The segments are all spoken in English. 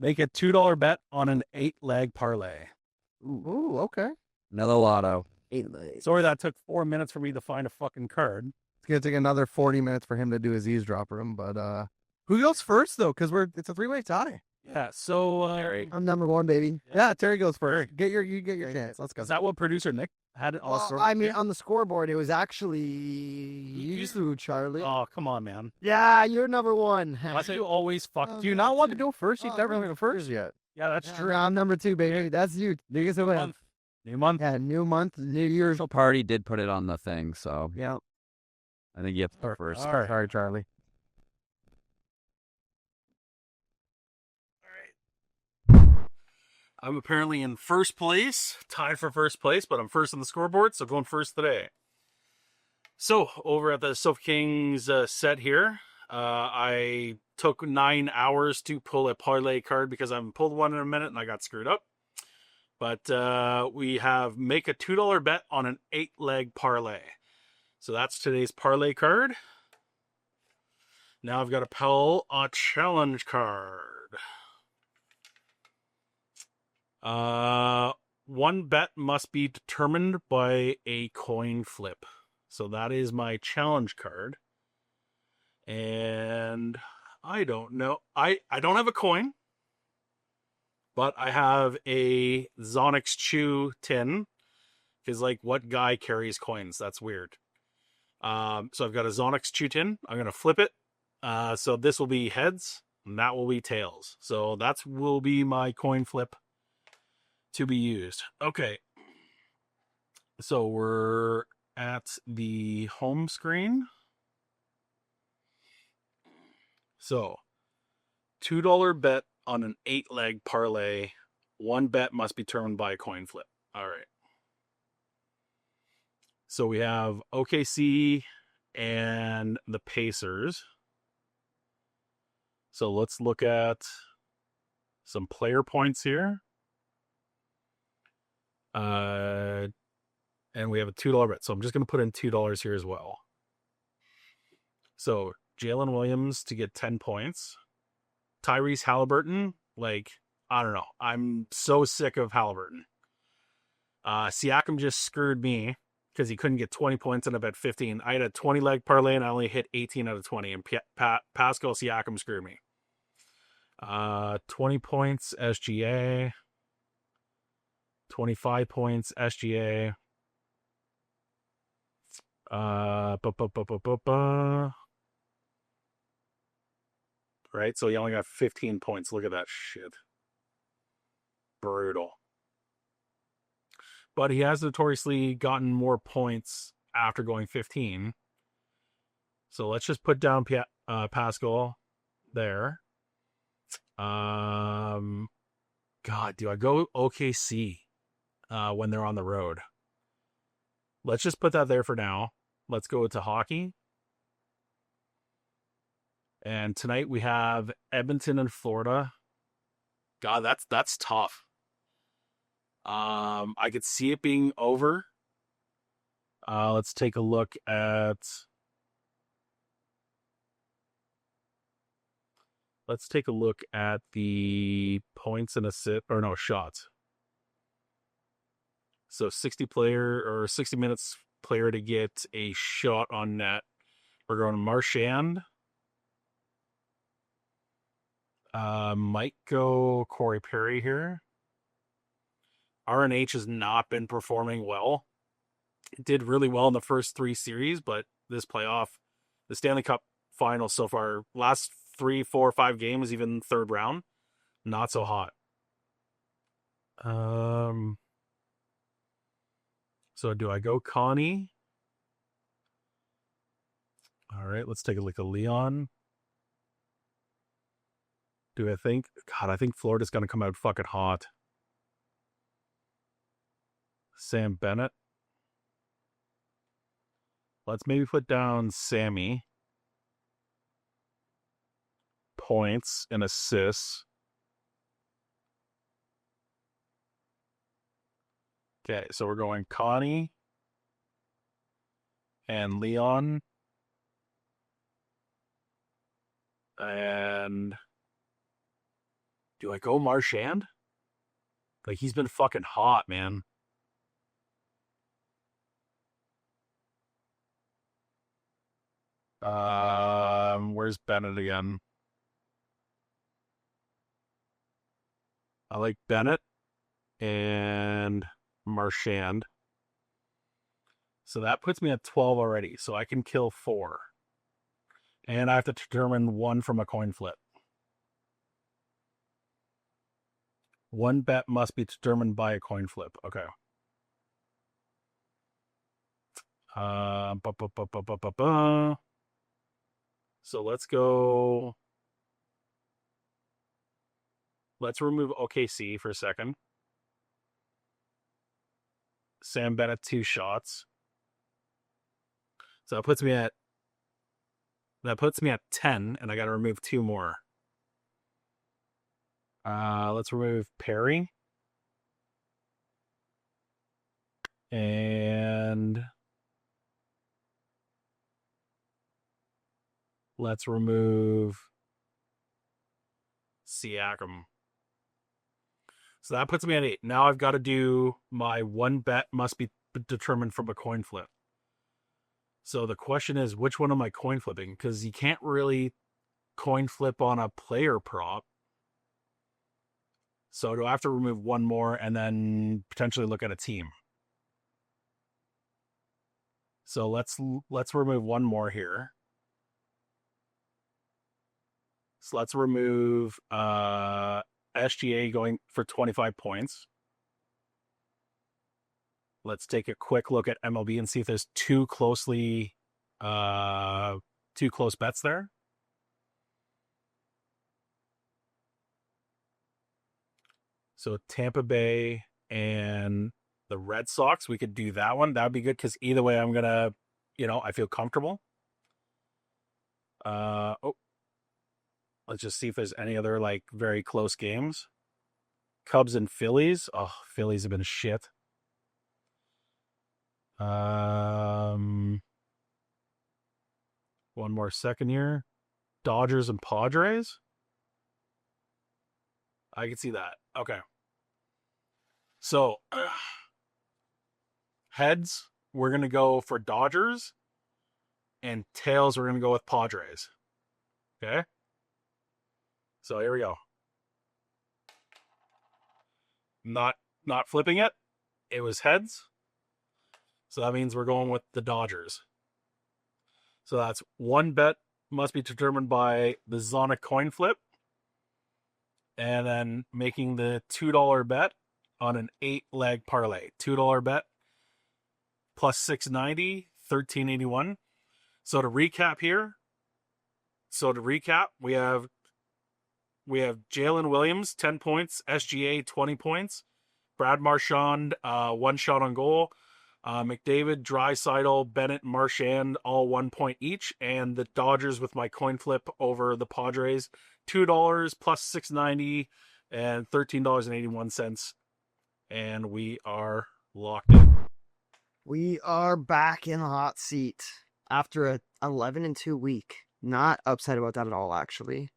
Make a $2 bet on an 8-leg parlay. Ooh, okay. Another lotto. 8 legs. Sorry that took 4 minutes for me to find a fucking card. It's gonna take another 40 minutes for him to do his eavesdropper room, but who goes first though? Because it's a 3-way tie. Yeah, so I'm number one, baby. Yeah, Terry goes first. You get your chance. Let's go. is that what producer Nick had it all Well, sorted? I mean, on the scoreboard, it was actually you, Charlie. Oh, come on, man. Yeah, you're number one. Why do you always fuck? Do you not want to go first? You've never been first yet. Yeah, that's true. I'm number two, baby. That's you. New month. New month. Yeah, new month, new year. Official party did put it on the thing, so Yeah. I think you have to go first. All right. Sorry, Charlie. I'm apparently in first place, tied for first place, but I'm first on the scoreboard, so going first today. So, over at the Sofa Kings set here, I took 9 hours to pull a parlay card because I haven't pulled one in a minute and I got screwed up. But we have make a $2 bet on an 8-leg parlay. So that's today's parlay card. Now I've got to pull a challenge card. One bet must be determined by a coin flip. So that is my challenge card. And I don't know. I don't have a coin, but I have a Zonix Chew tin. Because, like, what guy carries coins? That's weird. So I've got a Zonix Chew tin. I'm going to flip it. So this will be heads, and that will be tails. So that will be my coin flip to be used. Okay. So we're at the home screen. So, $2 bet on an 8-leg parlay. One bet must be determined by a coin flip. All right. So we have OKC and the Pacers. So let's look at some player points here. And we have a $2 bet. So I'm just going to put in $2 here as well. So Jalen Williams to get 10 points. Tyrese Halliburton, like, I don't know. I'm so sick of Halliburton. Siakam just screwed me because he couldn't get 20 points and I bet 15. I had a 20-leg parlay and I only hit 18 out of 20. And Pascal Siakam screwed me. 20 points SGA. 25 points SGA. Right, so he only got 15 points. Look at that shit. Brutal. But he has notoriously gotten more points after going 15. So let's just put down Pascal there. God, do I go OKC when they're on the road? Let's just put that there for now. Let's go to hockey. And tonight we have Edmonton and Florida. God, that's tough. I could see it being over. Let's take a look at. Let's take a look at the points and shots. So 60 minutes player to get a shot on net. We're going Marchand. Might go Corey Perry here. RNH has not been performing well. It did really well in the first 3 series, but this playoff, the Stanley Cup Finals so far, last 3, 4, 5 games, even third round, not so hot. So do I go Connie? All right, let's take a look at Leon. I think Florida's going to come out fucking hot. Sam Bennett. Let's maybe put down Sammy. Points and assists. Okay, so we're going Connie and Leon. And Do I go Marchand? Like, he's been fucking hot, man. Where's Bennett again? I like Bennett and Marchand. So that puts me at 12 already. So I can kill 4. And I have to determine 1 from a coin flip. 1 bet must be determined by a coin flip. Okay. So let's go. Let's remove OKC for a second. Sam Bennett 2 shots. So that puts me at 10, and I got to remove 2 more. Let's remove Perry. And let's remove Siakam. So that puts me at 8. Now I've got to do my 1 bet must be determined from a coin flip. So the question is, which one am I coin flipping? Because you can't really coin flip on a player prop. So do I have to remove 1 more and then potentially look at a team? So let's remove 1 more here. So let's remove SGA going for 25 points. Let's take a quick look at MLB and see if there's two close bets there. So Tampa Bay and the Red Sox, we could do that one. That would be good because either way, I'm gonna, I feel comfortable. Let's just see if there's any other like very close games. Cubs and Phillies. Oh, Phillies have been shit. One more second here. Dodgers and Padres. I can see that. Okay. So, heads, we're going to go for Dodgers. And tails, we're going to go with Padres. Okay? So, here we go. Not flipping it. It was heads. So, that means we're going with the Dodgers. So, that's 1 bet must be determined by the Zonic coin flip. And then making the $2 bet on an 8-leg parlay. $2 bet plus 690, 1381. So to recap here, we have Jalen Williams, 10 points, SGA, 20 points, Brad Marchand, 1 shot on goal, McDavid, Draisaitl, Bennett, Marchand, all 1 point each, and the Dodgers with my coin flip over the Padres, $2 plus 690 and $13.81, and we are locked in. We are back in the hot seat after a 11-2 week. Not upset about that at all, actually.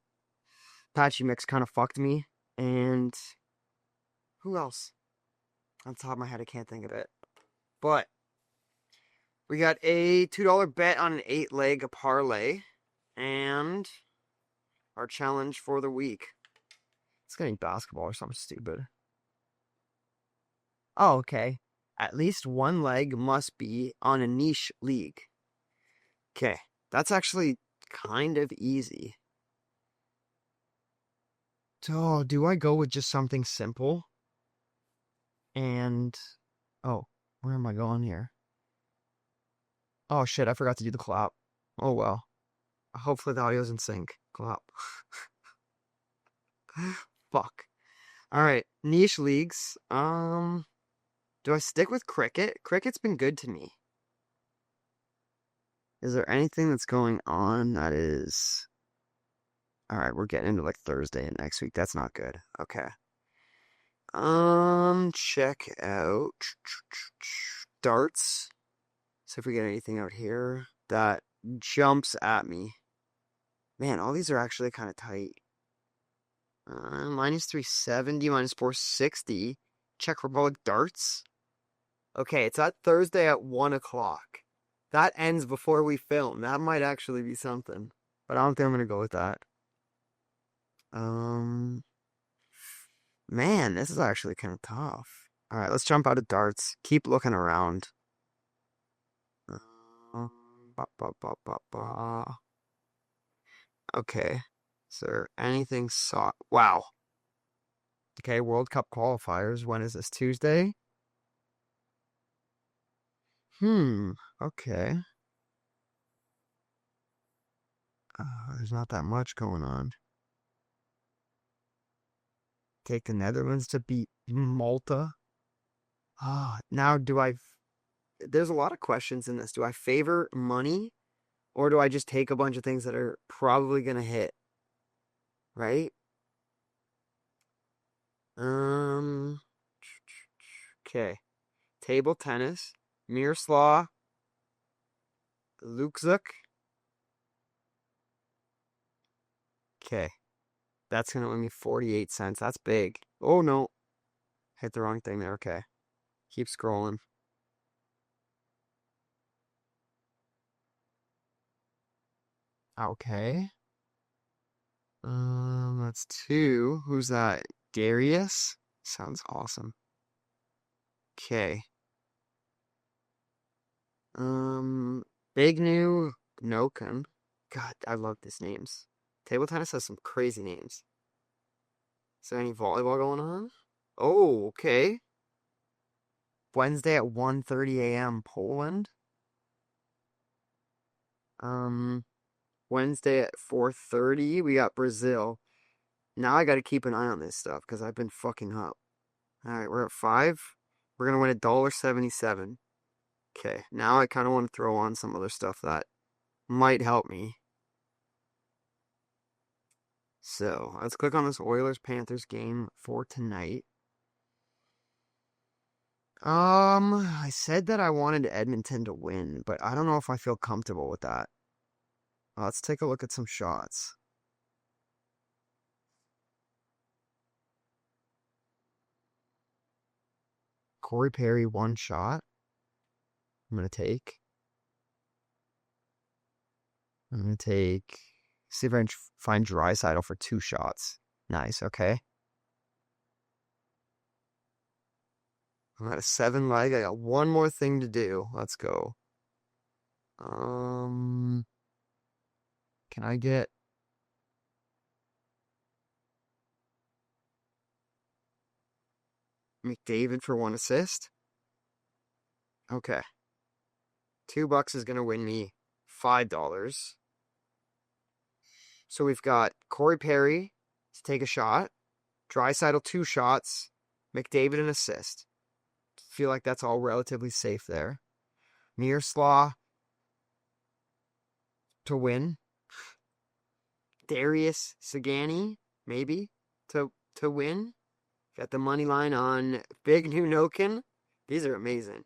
Patchy Mix kind of fucked me, and who else? On top of my head, I can't think of it. But we got a $2 bet on an 8-leg parlay, and our challenge for the week. It's getting basketball or something stupid. Oh, okay. At least 1 leg must be on a niche league. Okay, that's actually kind of easy. So, do I go with just something simple? And, oh, where am I going here? Oh shit, I forgot to do the clap. Oh well. Hopefully the audio's in sync. Clap. Fuck. Alright, niche leagues. Do I stick with cricket? Cricket's been good to me. Is there anything that's going on that is... Alright, we're getting into like Thursday and next week. That's not good. Okay. Check out darts. See if we get anything out here that jumps at me. Man, all these are actually kind of tight. Minus 370, minus 460. Czech Republic darts. Okay, it's that Thursday at 1 o'clock. That ends before we film. That might actually be something. But I don't think I'm gonna go with that. Man, this is actually kind of tough. Alright, let's jump out of darts. Keep looking around. Ba, ba, ba, ba, ba. Okay. Is there anything Wow. Okay, World Cup qualifiers. When is this? Tuesday? Okay. There's not that much going on. Take the Netherlands to beat Malta. Now there's a lot of questions in this. Do I favor money or do I just take a bunch of things that are probably going to hit? Right? Okay. Table tennis, Miroslav Lukzuk. Okay. That's going to win me 48 cents. That's big. Oh, no. Hit the wrong thing there. Okay. Keep scrolling. Okay. That's 2. Who's that? Darius? Sounds awesome. Okay. Big New Noken. God, I love these names. Table tennis has some crazy names. Is there any volleyball going on? Oh, okay. Wednesday at 1:30 a.m. Poland. Wednesday at 4:30 we got Brazil. Now I got to keep an eye on this stuff because I've been fucking up. All right, we're at 5. We're gonna win $1.77. Okay, now I kind of want to throw on some other stuff that might help me. So let's click on this Oilers-Panthers game for tonight. I said that I wanted Edmonton to win, but I don't know if I feel comfortable with that. Let's take a look at some shots. Corey Perry, 1 shot. I'm going to take. See if I can find Draisaitl for 2 shots. Nice, okay. I'm at a 7 leg. I got one more thing to do. Let's go. Can I get McDavid for 1 assist? Okay. $2 is going to win me $5. So we've got Corey Perry to take a shot, Draisaitl 2 shots, McDavid an assist. Feel like that's all relatively safe there. Miroslav to win. Darius Sagani, maybe, to win. Got the money line on Big New Noken. These are amazing.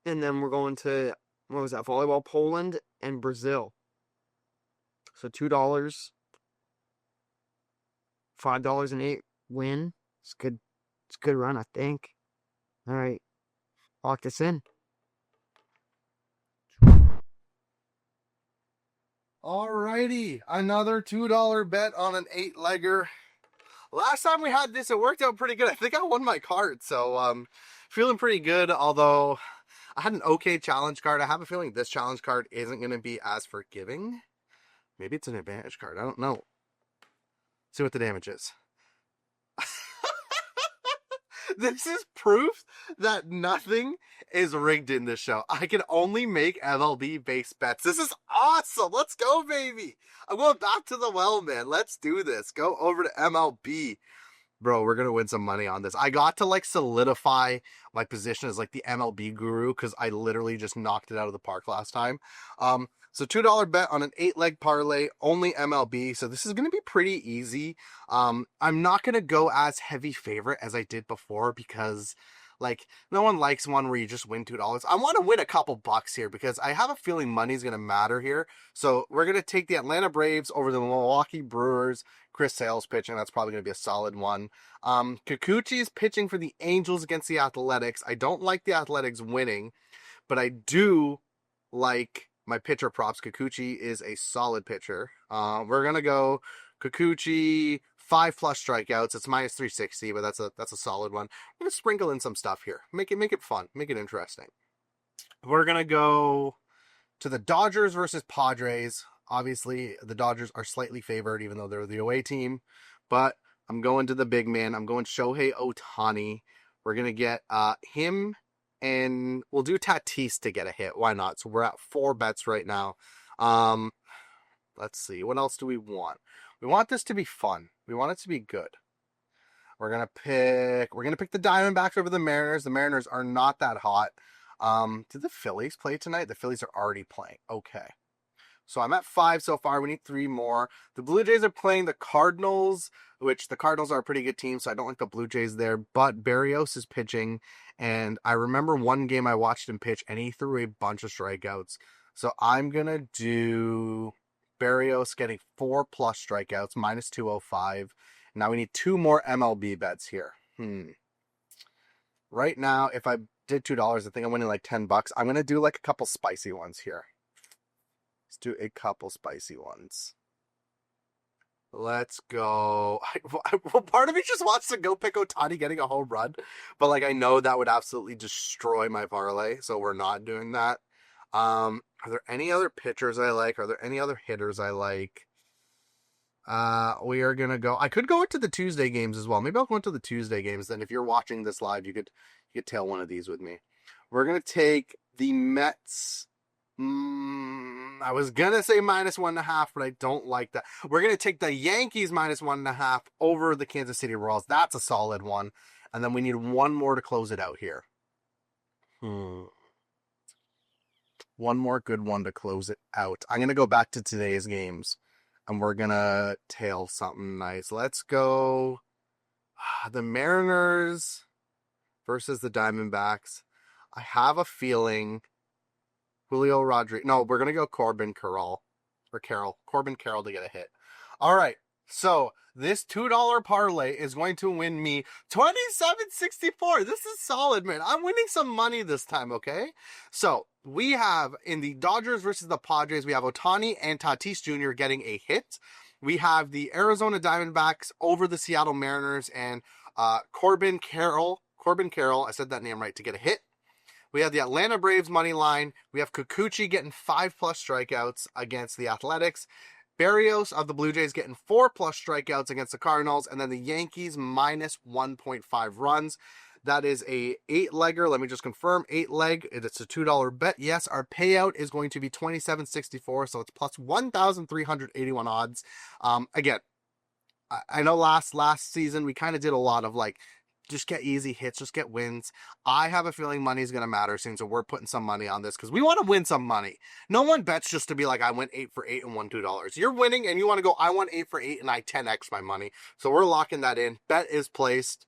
And then we're going to, what was that, volleyball, Poland and Brazil. So $2, $5.08 win. It's good. It's a good run, I think. All right, lock this in. Alrighty, another $2 bet on an 8-legger. Last time we had this, it worked out pretty good. I think I won my card, so feeling pretty good. Although I had an okay challenge card. I have a feeling this challenge card isn't going to be as forgiving. Maybe it's an advantage card. I don't know. See what the damage is. This is proof that nothing is rigged in this show. I can only make MLB-based bets. This is awesome. Let's go, baby. I'm going back to the well, man. Let's do this. Go over to MLB. Bro, we're going to win some money on this. I got to solidify my position as the MLB guru because I literally just knocked it out of the park last time. So $2 bet on an 8-leg parlay, only MLB. So this is going to be pretty easy. I'm not going to go as heavy favorite as I did before because Like, no one likes one where you just win $2. I want to win a couple bucks here because I have a feeling money's going to matter here. So we're going to take the Atlanta Braves over the Milwaukee Brewers. Chris Sale's pitching. That's probably going to be a solid one. Kikuchi's pitching for the Angels against the Athletics. I don't like the Athletics winning, but I do like my pitcher props. Kikuchi is a solid pitcher. We're going to go Kikuchi 5+ strikeouts. It's minus 360, but that's a solid one. I'm gonna sprinkle in some stuff here. Make it fun. Make it interesting. We're gonna go to the Dodgers versus Padres. Obviously, the Dodgers are slightly favored, even though they're the away team. But I'm going to the big man. I'm going Shohei Ohtani. We're gonna get him, and we'll do Tatis to get a hit. Why not? So we're at 4 bets right now. Let's see. What else do we want? We want this to be fun. We want it to be good. We're gonna pick the Diamondbacks over the Mariners. The Mariners are not that hot. Did the Phillies play tonight? The Phillies are already playing. Okay. So I'm at 5 so far. We need 3 more. The Blue Jays are playing the Cardinals, which the Cardinals are a pretty good team, so I don't like the Blue Jays there. But Barrios is pitching, and I remember one game I watched him pitch, and he threw a bunch of strikeouts. So I'm gonna do Barrios getting 4+ strikeouts, minus 205. Now we need 2 more MLB bets here. Right now, if I did $2, I think I'm winning like $10. I'm gonna do like a couple spicy ones here. Let's do a couple spicy ones. Let's go. Well, part of me just wants to go pick Ohtani getting a home run, but like I know that would absolutely destroy my parlay, so we're not doing that. Are there any other pitchers I like? Are there any other hitters I like? We are gonna go. I could go into the Tuesday games as well. Maybe I'll go into the Tuesday games. Then, if you're watching this live, you could tail one of these with me. We're gonna take the Mets. I was gonna say minus 1.5, but I don't like that. We're gonna take the Yankees minus 1.5 over the Kansas City Royals. That's a solid one. And then we need one more to close it out here. One more good one to close it out. I'm gonna go back to today's games, and we're gonna tail something nice. Let's go the Mariners versus the Diamondbacks. I have a feeling Julio Rodriguez. No, we're going to go Corbin Carroll. Corbin Carroll to get a hit. All right. So this $2 parlay is going to win me $27.64. This is solid, man. I'm winning some money this time, okay? So we have in the Dodgers versus the Padres, we have Ohtani and Tatis Jr. getting a hit. We have the Arizona Diamondbacks over the Seattle Mariners and Corbin Carroll, I said that name right, to get a hit. We have the Atlanta Braves money line. We have Kikuchi getting 5+ strikeouts against the Athletics. Barrios of the Blue Jays getting 4+ strikeouts against the Cardinals. And then the Yankees minus 1.5 runs. That is a 8-legger. Let me just confirm. 8-leg. It's a $2 bet. Yes, our payout is going to be $27.64. So it's plus 1,381 odds. Again, I know last season we kind of did a lot of like, just get easy hits, just get wins. I have a feeling money's going to matter soon, so we're putting some money on this because we want to win some money. No one bets just to be like, I went 8 for 8 and won $2. You're winning and you want to go, I won 8 for 8 and I 10x my money. So we're locking that in. Bet is placed.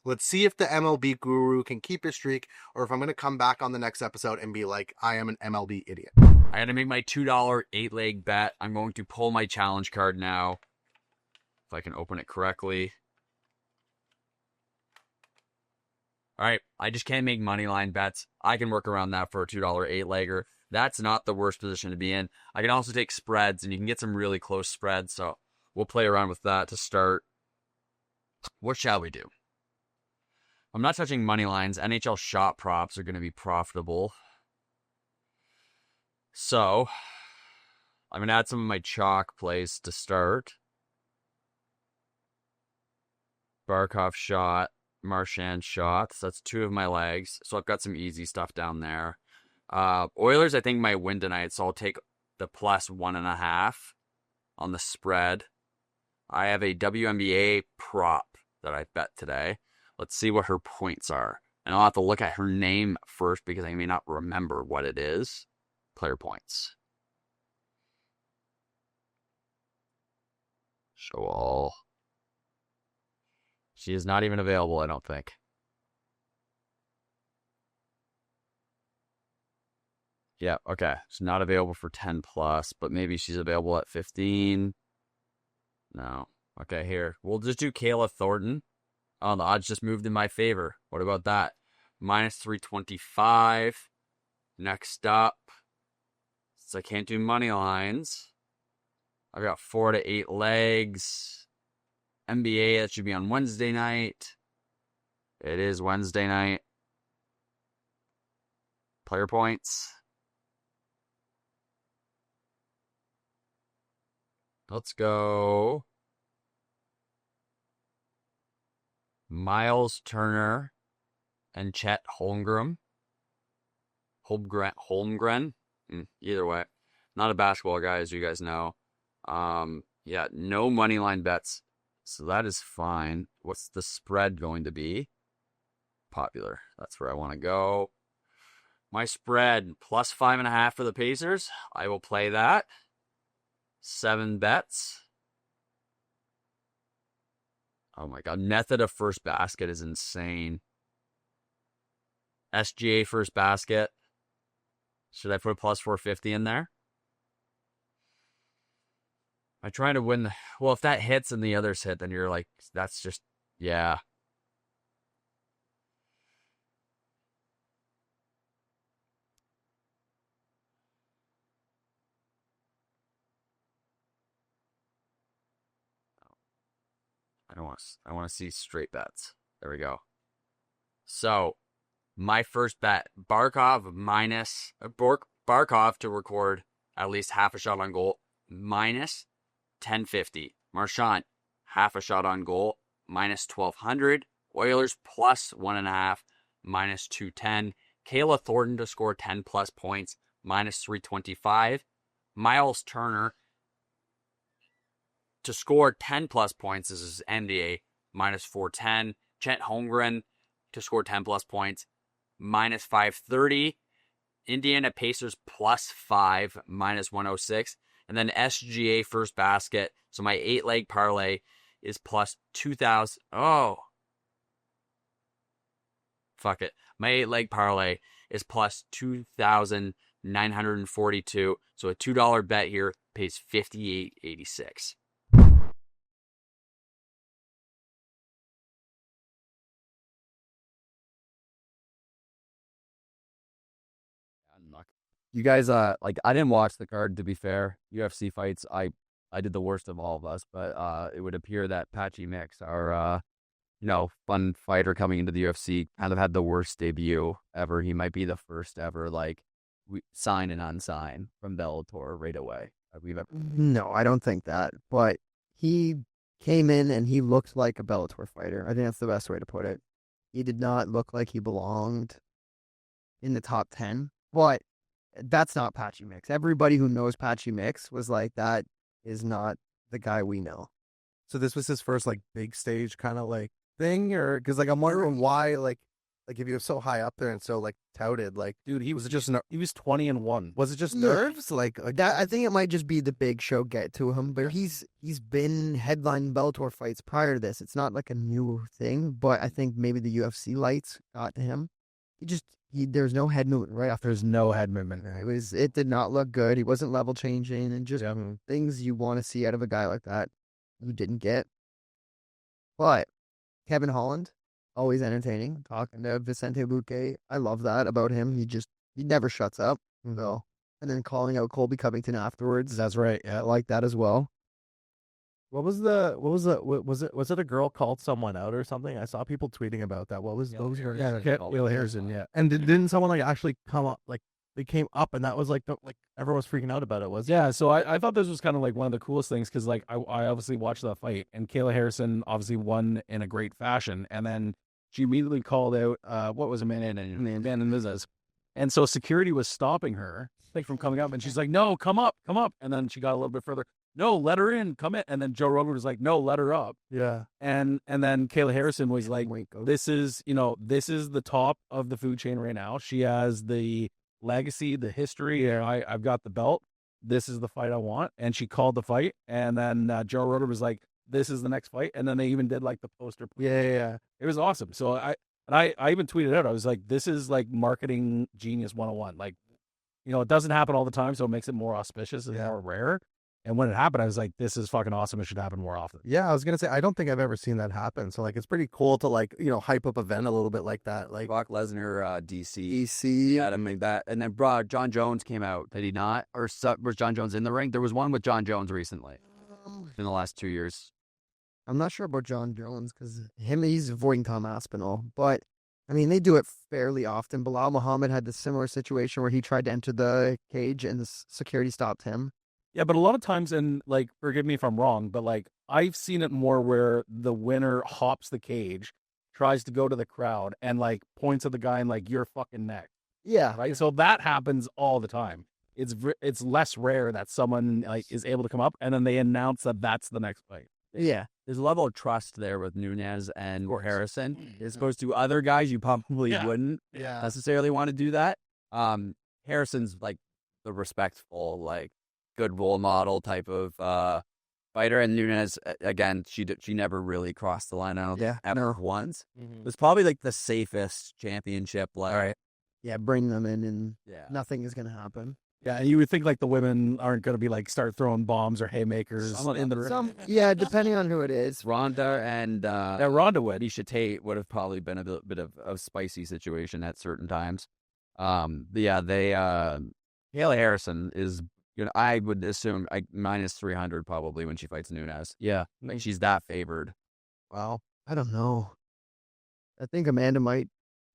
Let's see if the MLB guru can keep his streak or if I'm going to come back on the next episode and be like, I am an MLB idiot. I had to make my $2 8-leg bet. I'm going to pull my challenge card now. If I can open it correctly. All right, I just can't make money line bets. I can work around that for a $2 8-legger. That's not the worst position to be in. I can also take spreads, and you can get some really close spreads, so we'll play around with that to start. What shall we do? I'm not touching money lines. NHL shot props are going to be profitable. So, I'm going to add some of my chalk plays to start. Barkov shot. Marchand shots. That's 2 of my legs. So I've got some easy stuff down there. Oilers, I think, might win tonight. So I'll take the plus 1.5 on the spread. I have a WNBA prop that I bet today. Let's see what her points are. And I'll have to look at her name first because I may not remember what it is. Player points. Show all. She is not even available, I don't think. Yeah, okay. She's not available for 10 plus, but maybe she's available at 15. No. Okay, here. We'll just do Kayla Thornton. Oh, the odds just moved in my favor. What about that? Minus 325. Next up, since I can't do money lines, I've got 4 to 8 legs. NBA, that should be on Wednesday night. It is Wednesday night. Player points. Let's go. Miles Turner and Chet Holmgren. Holmgren. Either way. Not a basketball guy, as you guys know. Yeah, no money line bets. So that is fine. What's the spread going to be? Popular. That's where I want to go. My spread, plus 5.5 for the Pacers. I will play that. 7 bets. Oh my god. Method of first basket is insane. SGA first basket. Should I put plus 450 in there? I'm trying to win. Well, if that hits and the others hit, then you're like, that's just, yeah. I want to see straight bets. There we go. So, my first bet, Barkov to record at least half a shot on goal, minus 1050. Marchand, half a shot on goal, minus 1200. Oilers plus 1.5, minus 210. Kayla Thornton to score 10 plus points, minus 325. Miles Turner to score 10 plus points, this is NBA, minus 410. Chet Holmgren to score 10 plus points, minus 530. Indiana Pacers plus 5, minus 106. And then SGA first basket. So my 8-leg parlay is plus 2,000. Oh. Fuck it. My 8-leg parlay is plus 2,942. So a $2 bet here pays $58.86. You guys, like I didn't watch the card to be fair. UFC fights, I did the worst of all of us, but it would appear that Patchy Mix, our fun fighter coming into the UFC, kind of had the worst debut ever. He might be the first ever sign and unsign from Bellator right away. We've ever. No, I don't think that. But he came in and he looked like a Bellator fighter. I think that's the best way to put it. He did not look like he belonged in the top 10. But that's not Patchy Mix. Everybody who knows Patchy Mix was like, that is not the guy we know. So this was his first big stage kind of thing, or because I'm wondering why if he was so high up there and so touted, dude, he was 20-1. Was it just nerves? That, I think it might just be the big show get to him, but he's been headlining Bellator fights prior to this. It's not like a new thing, but I think maybe the UFC lights got to him. There's no head movement right after. There's no head movement. It did not look good. He wasn't level changing, and just things you want to see out of a guy like that you didn't get. But Kevin Holland, always entertaining. Talking to Vicente Luque, I love that about him. He never shuts up. So, and then calling out Colby Covington afterwards. That's right. Yeah, I like that as well. was it a girl called someone out or something? I saw people tweeting about that. What was her? Yeah, Will Harrison. Yeah, and didn't someone actually come up they came up and that was everyone was freaking out about it. Yeah, so I thought this was kind of one of the coolest things because I obviously watched that fight and Kayla Harrison obviously won in a great fashion, and then she immediately called out what was Amanda Nunes, and so security was stopping her from coming up, and she's like, no, come up, and then she got a little bit further. No, let her in, come in. And then Joe Rogan was like, no, let her up. Yeah. And then Kayla Harrison was like, this is the top of the food chain right now. She has the legacy, the history. I've got the belt. This is the fight I want. And she called the fight. And then Joe Rogan was like, this is the next fight. And then they even did the poster. Yeah. It was awesome. So I even tweeted out, I was like, this is marketing genius 101. it doesn't happen all the time, so it makes it more auspicious and more rare. And when it happened, I was like, this is fucking awesome. It should happen more often. Yeah, I was gonna say I don't think I've ever seen that happen. So like, it's pretty cool to like hype up a event a little bit like that. Like Brock Lesnar, DC. EC. I mean that, and then John Jones came out. Did he not? Or was John Jones in the ring? There was one with John Jones recently in the last 2 years. I'm not sure about John Jones because he's avoiding Tom Aspinall, but I mean they do it fairly often. Bilal Muhammad had this similar situation where he tried to enter the cage and the security stopped him. Yeah, but a lot of times, and like, forgive me if I'm wrong, but like, I've seen it more where the winner hops the cage, tries to go to the crowd, and like points at the guy and like, "You're fucking next." Yeah, Right. So that happens all the time. It's less rare that someone like is able to come up and then they announce that that's the next fight. yeah. There's a level of trust there with Nunes and course. Harrison, as opposed to other guys you probably wouldn't necessarily want to do that. Harrison's like the respectful, like good role model type of fighter, and Nunes again, she never really crossed the line. I don't think ever once. It was probably like the safest championship. Like, Yeah, bring them in and nothing is going to happen. Yeah, and you would think like the women aren't going to be like start throwing bombs or haymakers in the ring. Depending on who it is. Ronda and Ronda would. Misha Tate would have probably been a bit of a spicy situation at certain times. But yeah, Kayla Harrison is, I would assume minus 300 probably when she fights Nunes. Yeah, like she's that favored. Wow, I don't know. I think Amanda might.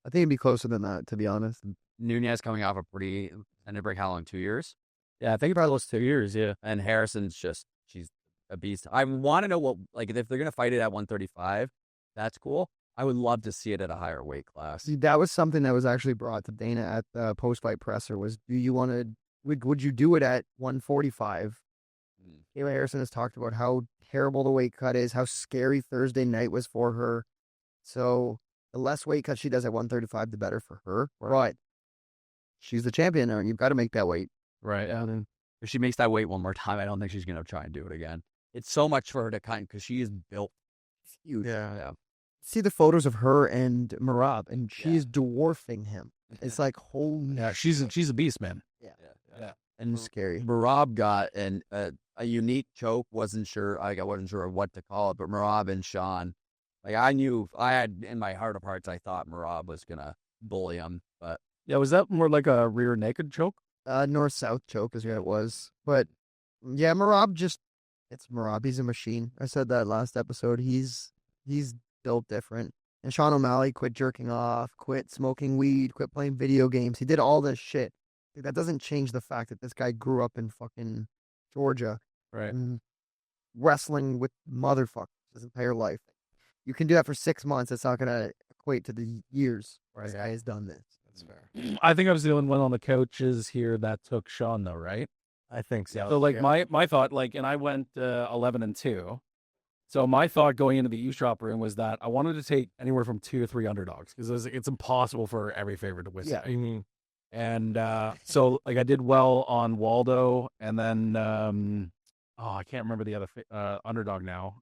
I think it'd be closer than that, to be honest. Nunes coming off a pretty ended break, how long? 2 years? Yeah, I think probably was 2 years. Yeah, and Harrison's she's a beast. I want to know what, like, if they're gonna fight it at 135, that's cool. I would love to see it at a higher weight class. See, that was something that was actually brought to Dana at the post-fight presser. Was do you want to? Would you do it at 145? Kayla Harrison has talked about how terrible the weight cut is, how scary Thursday night was for her. So the less weight cut she does at 135, the better for her. Right. She's the champion now, and you've got to make that weight. right. Yeah. Then if she makes that weight one more time, I don't think she's gonna try and do it again. It's so much for her to cut because she is built Huge. Yeah. See the photos of her and Marab, and she's dwarfing him. It's like, holy Yeah, she's a beast, man. Yeah. and scary. Marab got a unique choke. I wasn't sure what to call it, but Marab and Sean, like, I had in my heart of hearts, I thought Marab was gonna bully him, but Yeah, was that more like a rear naked choke? North-south choke is what it was. But yeah, it's Marab. He's a machine. I said that last episode. He's built different. And Sean O'Malley quit jerking off, quit smoking weed, quit playing video games. He did all this shit. That doesn't change the fact that this guy grew up in fucking Georgia Right. and wrestling with motherfuckers his entire life. You can do that for 6 months. It's not going to equate to the years this guy has done this. That's fair. I think I was the only one on the coaches here that took Sean, though, right? I think so. So, like, my thought, like, and I went 11-2. So my thought going into the eavesdrop room was that I wanted to take anywhere from 2 to 3 underdogs because it's impossible for every favorite to win. Yeah. And so, like, I did well on Waldo, and then I can't remember the other underdog now.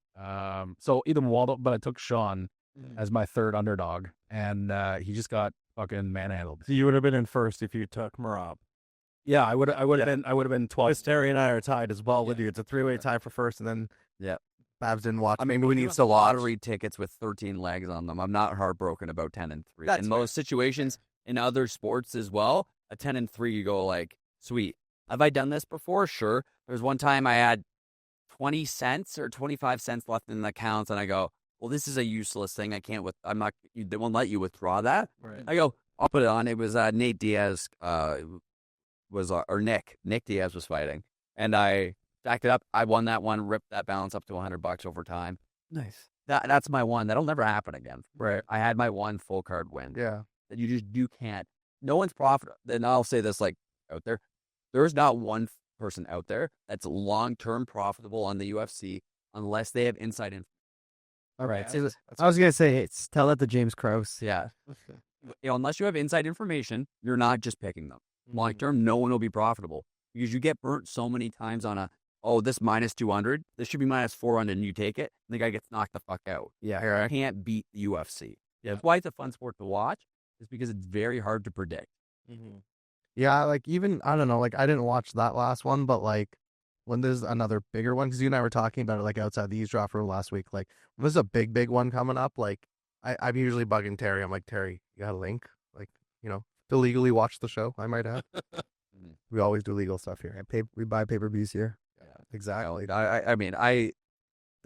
So either Waldo, but I took Sean as my third underdog, and he just got fucking manhandled. So you would have been in first if you took Marab. Yeah, I would have been 12. Terry and I are tied as well with you. It's a three-way tie for first, and then Babs didn't watch. I mean, we need to watch. lottery tickets with 13 legs on them. I'm not heartbroken about 10-3. That's In fair. most situations, in other sports as well, a 10-3, you go like, sweet. Have I done this before? Sure. There was one time I had 20 cents or 25 cents left in the accounts, and I go, well, this is a useless thing. They won't let you withdraw that. Right. I go, I'll put it on. It was Nate Diaz Nick Diaz was fighting, and I stacked it up. I won that one, ripped that balance up to $100 over time. Nice. That's my one. That'll never happen again. Right. I had my one full card win. Yeah. That you can't. No one's profitable. And I'll say this, like, out there, there's not one person out there that's long-term profitable on the UFC unless they have inside information. All right. Yeah, I was going to say, tell that to James Krause. Yeah. Unless you have inside information, you're not just picking them. Long-term, no one will be profitable because you get burnt so many times on this minus 200, this should be minus 400, and you take it, and the guy gets knocked the fuck out. Yeah. You can't beat the UFC. That's why it's a fun sport to watch, is because it's very hard to predict. Yeah, like even I don't know, like I didn't watch that last one, but like when there's another bigger one, because you and I were talking about it like outside the eavesdrop room last week, like when there's a big one coming up, like I'm usually bugging Terry. I'm like, Terry, you got a link? Like, to legally watch the show, I might have. We always do legal stuff here. We buy pay-per-views here. Exactly. I mean, the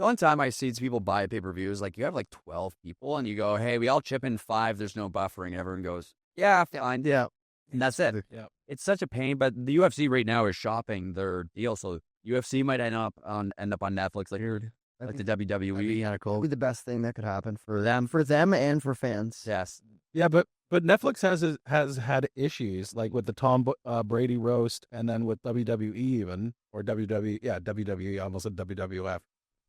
only time I see people buy pay-per-views, like you have like 12 people and you go, hey, we all chip in 5, there's no buffering. Everyone goes, yeah, fine. Yeah. And that's it. Yeah. It's such a pain, but the UFC right now is shopping their deal. So UFC might end up on Netflix like the That'd be WWE. kind of cool. Be the best thing that could happen for them and for fans. Yes. Yeah, but Netflix has had issues like with the Tom Brady roast, and then with WWE even, or WWE. Yeah, WWE. I almost said WWF.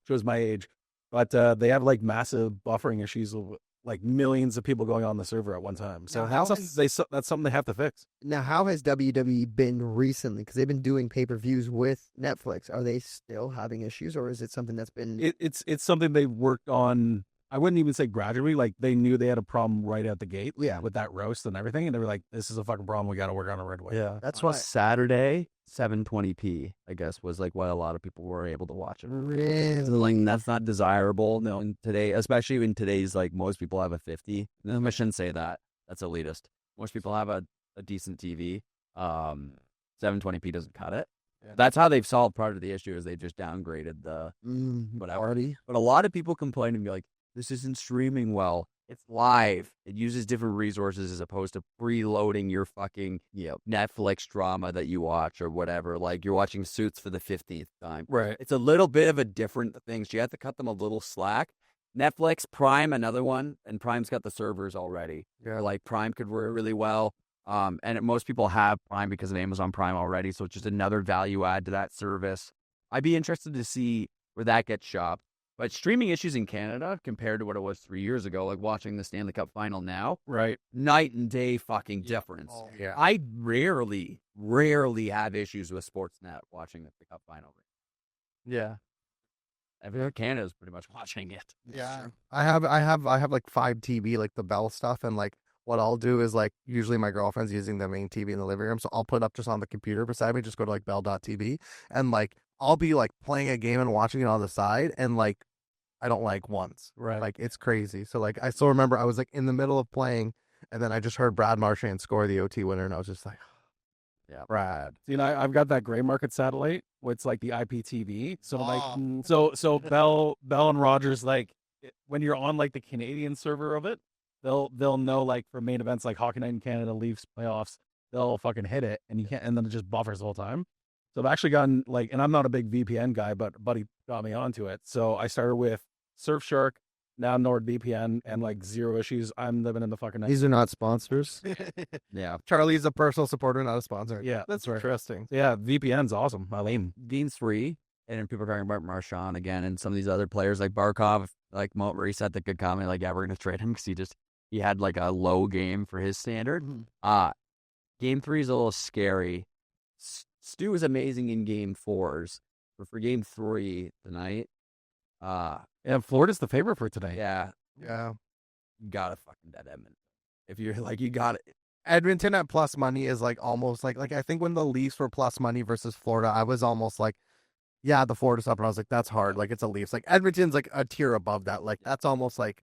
Shows my age, but they have like massive buffering issues, of, like millions of people going on the server at one time. So Now, that's something they have to fix. Now, how has WWE been recently? Because they've been doing pay-per-views with Netflix. Are they still having issues, or is it something that's been? It's something they worked on. I wouldn't even say gradually. Like they knew they had a problem right out the gate. Yeah. With that roast and everything, and they were like, "This is a fucking problem. We got to work on it right away." Yeah. That's On why. Saturday, 720p, I guess, was like what a lot of people were able to watch it. Really? Like that's not desirable. No, and today, especially in today's, like most people have a 50. No, I shouldn't say that. That's elitist. Most people have a decent TV. 720p doesn't cut it. Yeah. That's how they've solved part of the issue is they just downgraded the whatever. Already? But a lot of people complain and be like, this isn't streaming well. It's live. It uses different resources as opposed to preloading your fucking Netflix drama that you watch or whatever. Like you're watching Suits for the 15th time. Right. It's a little bit of a different thing. So you have to cut them a little slack. Netflix, Prime, another one, and Prime's got the servers already. Yeah, like Prime could work really well. And most people have Prime because of Amazon Prime already. So it's just another value add to that service. I'd be interested to see where that gets shopped. But streaming issues in Canada compared to what it was 3 years ago, like watching the Stanley Cup final now, Right. night and day fucking difference. Oh, yeah. I rarely have issues with Sportsnet watching the Cup final. Yeah. Everyone in Canada is pretty much watching it. Yeah. I have like 5 TV, like the Bell stuff, and like what I'll do is like usually my girlfriend's using the main TV in the living room, so I'll put it up just on the computer beside me, just go to like bell.tv, and like I'll be like playing a game and watching it on the side, and like I don't like once. Right. Like it's crazy. So like I still remember I was like in the middle of playing, and then I just heard Brad Marchand score the OT winner, and I was just like, Yeah. Brad. You know, I've got that gray market satellite, where it's like the IPTV. So Oh. like, so Bell and Rogers, like when you're on like the Canadian server of it, they'll know like for main events like Hockey Night in Canada, Leafs playoffs, they'll fucking hit it, and you can't, and then it just buffers the whole time. So I've actually gotten like, and I'm not a big VPN guy, but Buddy got me onto it. So I started with Surfshark, now NordVPN, and like zero issues. I'm living in the fucking. These are not sponsors. Yeah. Charlie's a personal supporter, not a sponsor. Yeah, That's right. interesting. Yeah, VPN's awesome. I mean, Game 3, and then people are talking about Marchand again, and some of these other players like Barkov, like Mo said the good comment, like, yeah, we're going to trade him because he had like a low game for his standard. Game 3 is a little scary. Stu was amazing in game 4s, but for game 3 tonight, yeah, Florida's the favorite for today. yeah, Yeah. you gotta fucking bet Edmonton. If you're like, you got it. Edmonton at plus money is like almost like I think when the Leafs were plus money versus Florida, I was almost like, yeah, the Florida stuff, and I was like, that's hard. Like it's a Leafs. Like Edmonton's like a tier above that. Like that's almost like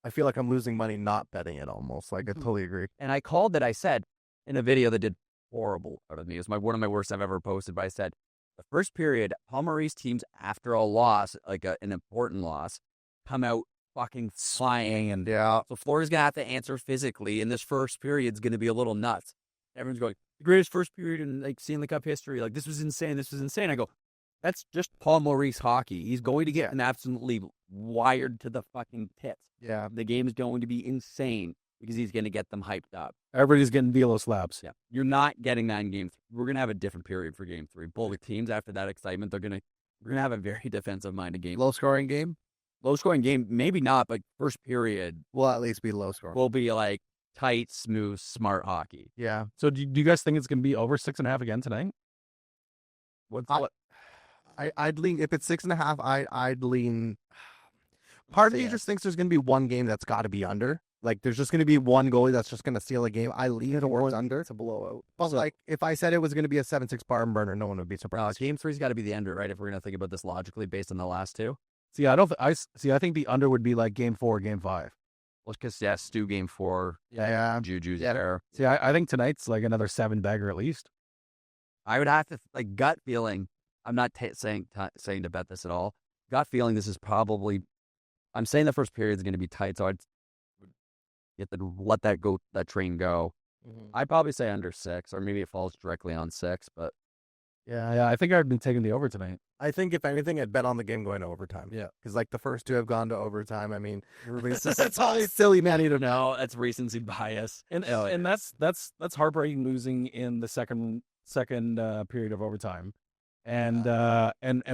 I feel like I'm losing money not betting it almost. Like I totally agree. And I called that. I said in a video that did horrible out of me. It was one of my worst I've ever posted. But I said the first period, Paul Maurice teams after a loss, like an important loss, come out fucking flying, and Yeah. so Florida's gonna have to answer physically. And this first period's gonna be a little nuts. Everyone's going the greatest first period in like Stanley Cup history. Like this was insane. This was insane. I go, that's just Paul Maurice hockey. He's going to get an absolutely wired to the fucking pits. Yeah. The game is going to be insane because he's going to get them hyped up. Everybody's getting Velo slabs. Yeah, you're not getting that in game 3. We're going to have a different period for game 3. Both teams after that excitement, we're going to have a very defensive minded game. Low scoring game. Low scoring game, maybe not, but first period Will at least be low scoring. will be like tight, smooth, smart hockey. Yeah. So do you guys think it's going to be over 6.5 again tonight? I'd lean if it's 6.5. I'd lean. Part of you Yes. just thinks there's gonna be one game that's got to be under. Like, there's just going to be one goalie that's just going to steal a game. I lean towards under. It's a blowout. But, like, if I said it was going to be a 7-6 barn burner, no one would be No, surprised. game 3's got to be the under, right? If we're gonna think about this logically, based on the last two. See, I don't. I think the under would be like game 4, game 5. Well, because Stu game 4, Yeah. Juju's Yeah. there. See, I think tonight's like another 7-bagger at least. I would have to like gut feeling. I'm not saying to bet this at all. Gut feeling, this is probably. I'm saying the first period is going to be tight, so I'd get to let that train go. I'd probably say under 6, or maybe it falls directly on 6. But Yeah. I think I've been taking the over tonight. I think, if anything, I'd bet on the game going to overtime. Yeah. Because, like, the first two have gone to overtime. I mean, that's all silly, man. You don't know. That's recency bias. And that's heartbreaking losing in the second period of overtime. And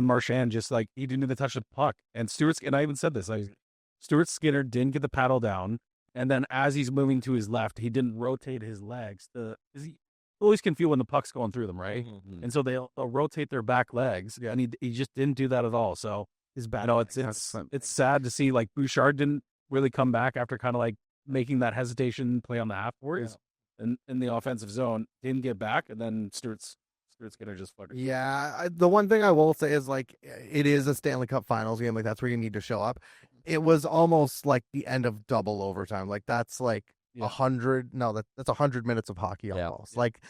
Marchand just like he didn't even touch the puck. And I even said this, like Stuart Skinner didn't get the paddle down, and then as he's moving to his left, he didn't rotate his legs. He always can feel when the puck's going through them, right? Mm-hmm. And so they'll rotate their back legs, and he just didn't do that at all. So His back. it's sad to see like Bouchard didn't really come back after kind of like making that hesitation play on the half boards in the offensive zone. Didn't get back, and then Stuart Skinner just fucking. Yeah, the one thing I will say is, like, it is a Stanley Cup Finals game. Like, that's where you need to show up. It was almost like the end of double overtime. Like, that's like 100. No, that's 100 minutes of hockey almost. Like,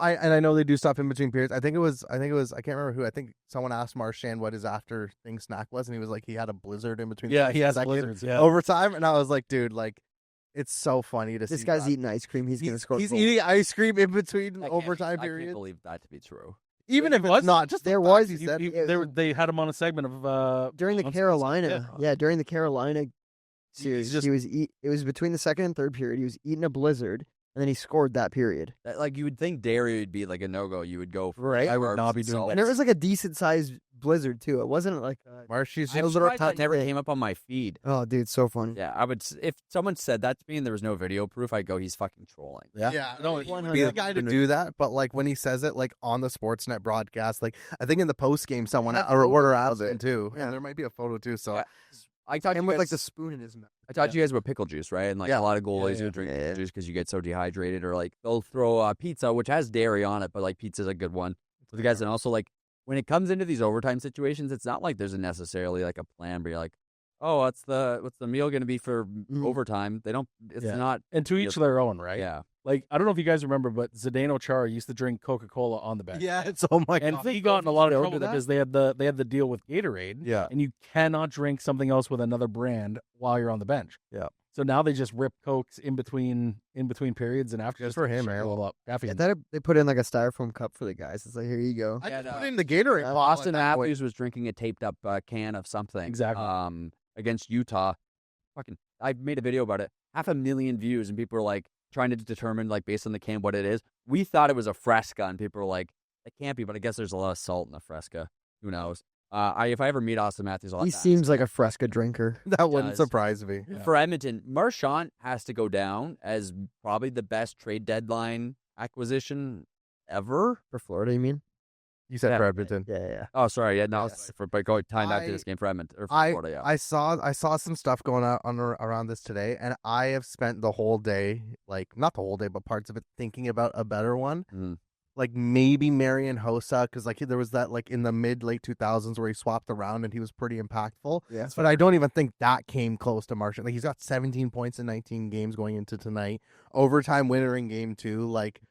I know they do stuff in between periods. I think it was. I can't remember who. I think someone asked Marchand what his after thing snack was, and he was like, he had a blizzard in between. Yeah, he has second blizzards. Yeah. overtime, and I was like, dude, like, it's so funny to see. This guy's that. eating ice cream. He's gonna score. He's goals. eating ice cream in between I overtime can't periods. believe that to be true. Even if was? it's not, just There the fact was- he He- said. he- they had him on a segment of during the on- Carolina. Yeah, during the Carolina series, just- it was between the second and third period. He was eating a blizzard, and then he scored that period. Like you would think dairy would be like a no-go. You would go for Right. I would carbs not be and doing salt. that. And it was like a decent sized blizzard too. It wasn't like Marshy's I'm was surprised literally that never touching it. came up on my feed. oh, dude, so funny. Yeah, I would. If someone said that to me and there was no video proof, I'd go, he's fucking trolling. Yeah, no, he would 100. be the guy to do that. But like when he says it, like on the Sportsnet broadcast, like I think in the post game, someone That or photo order of out it. too. Yeah. And there might be a photo too. So Yeah. I talked And to with you like the guys, spoon in his mouth. I talked to you guys about pickle juice, right? And like Yeah. a lot of goalies Yeah. who drink Yeah. pickle juice because you get so dehydrated, or like they'll throw pizza, which has dairy on it, but like pizza's a good one for the guys. And also like when it comes into these overtime situations, it's not like there's necessarily like a plan where you're like, oh, what's the meal going to be for overtime? They don't. It's Yeah. not. and to each their own, right? Yeah. Like I don't know if you guys remember, but Zdeno Chara used to drink Coca-Cola on the bench. yeah, it's oh my And god. he got in a lot of still trouble do that? because they had the deal with Gatorade. Yeah. And you cannot drink something else with another brand while you're on the bench. Yeah. So now they just rip Cokes in between periods and after. Good just for to him, man. fill up Yeah, caffeine. they put in like a styrofoam cup for the guys. It's like, here you go. I Yeah, just no. put in the Gatorade. bottle Boston at that point. Matthews was drinking a taped up can of something. Exactly. Against Utah. I made a video about it. 500,000 views, and people were like trying to determine, like based on the can, what it is. We thought it was a Fresca, and people were like, "It can't be," but I guess there's a lot of salt in the Fresca. Who knows? If I ever meet Austin Matthews, I'll He have to ask seems him. like a Fresca drinker. That wouldn't does. surprise me. Yeah. For Edmonton. Marchand has to go down as probably the best trade deadline acquisition ever. For Florida, you mean? You said Yeah. for Edmonton. Yeah. Oh, sorry, yeah, no, Yes. but going tying that to I- this game for Edmonton or for I Florida, yeah. I saw some stuff going on around this today, and I have spent the whole day, like not the whole day, but parts of it, thinking about a better one. Mm. Like maybe Marian Hossa, because like there was that like in the late 2000s where he swapped around and he was pretty impactful. Yeah. But I don't even think that came close to Marchand. Like he's got 17 points in 19 games going into tonight. Overtime winner in game 2. Like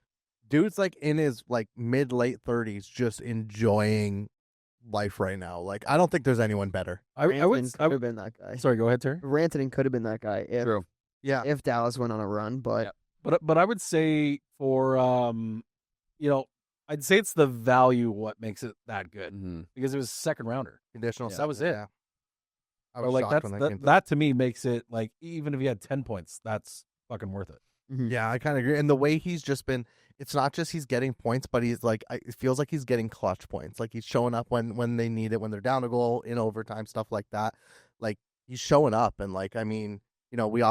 dude's like in his like late 30s, just enjoying life right now. Like I don't think there's anyone better. I would. could have been that guy. Sorry, go ahead, Terry. Rantanen could have been that guy if True. Yeah. if Dallas went on a run, but Yep. But I would say for I'd say it's the value what makes it that good Mhm. because it was a second rounder. Conditional. Yeah. That was it. Yeah. I Or was like shocked that's when that that, came through. that to me makes it like even if he had 10 points, that's fucking worth it. Yeah, I kind of agree. And the way he's just been, it's not just he's getting points, but he's like, it feels like he's getting clutch points. Like he's showing up when they need it, when they're down a goal in overtime, stuff like that. Like he's showing up. And like, I mean, we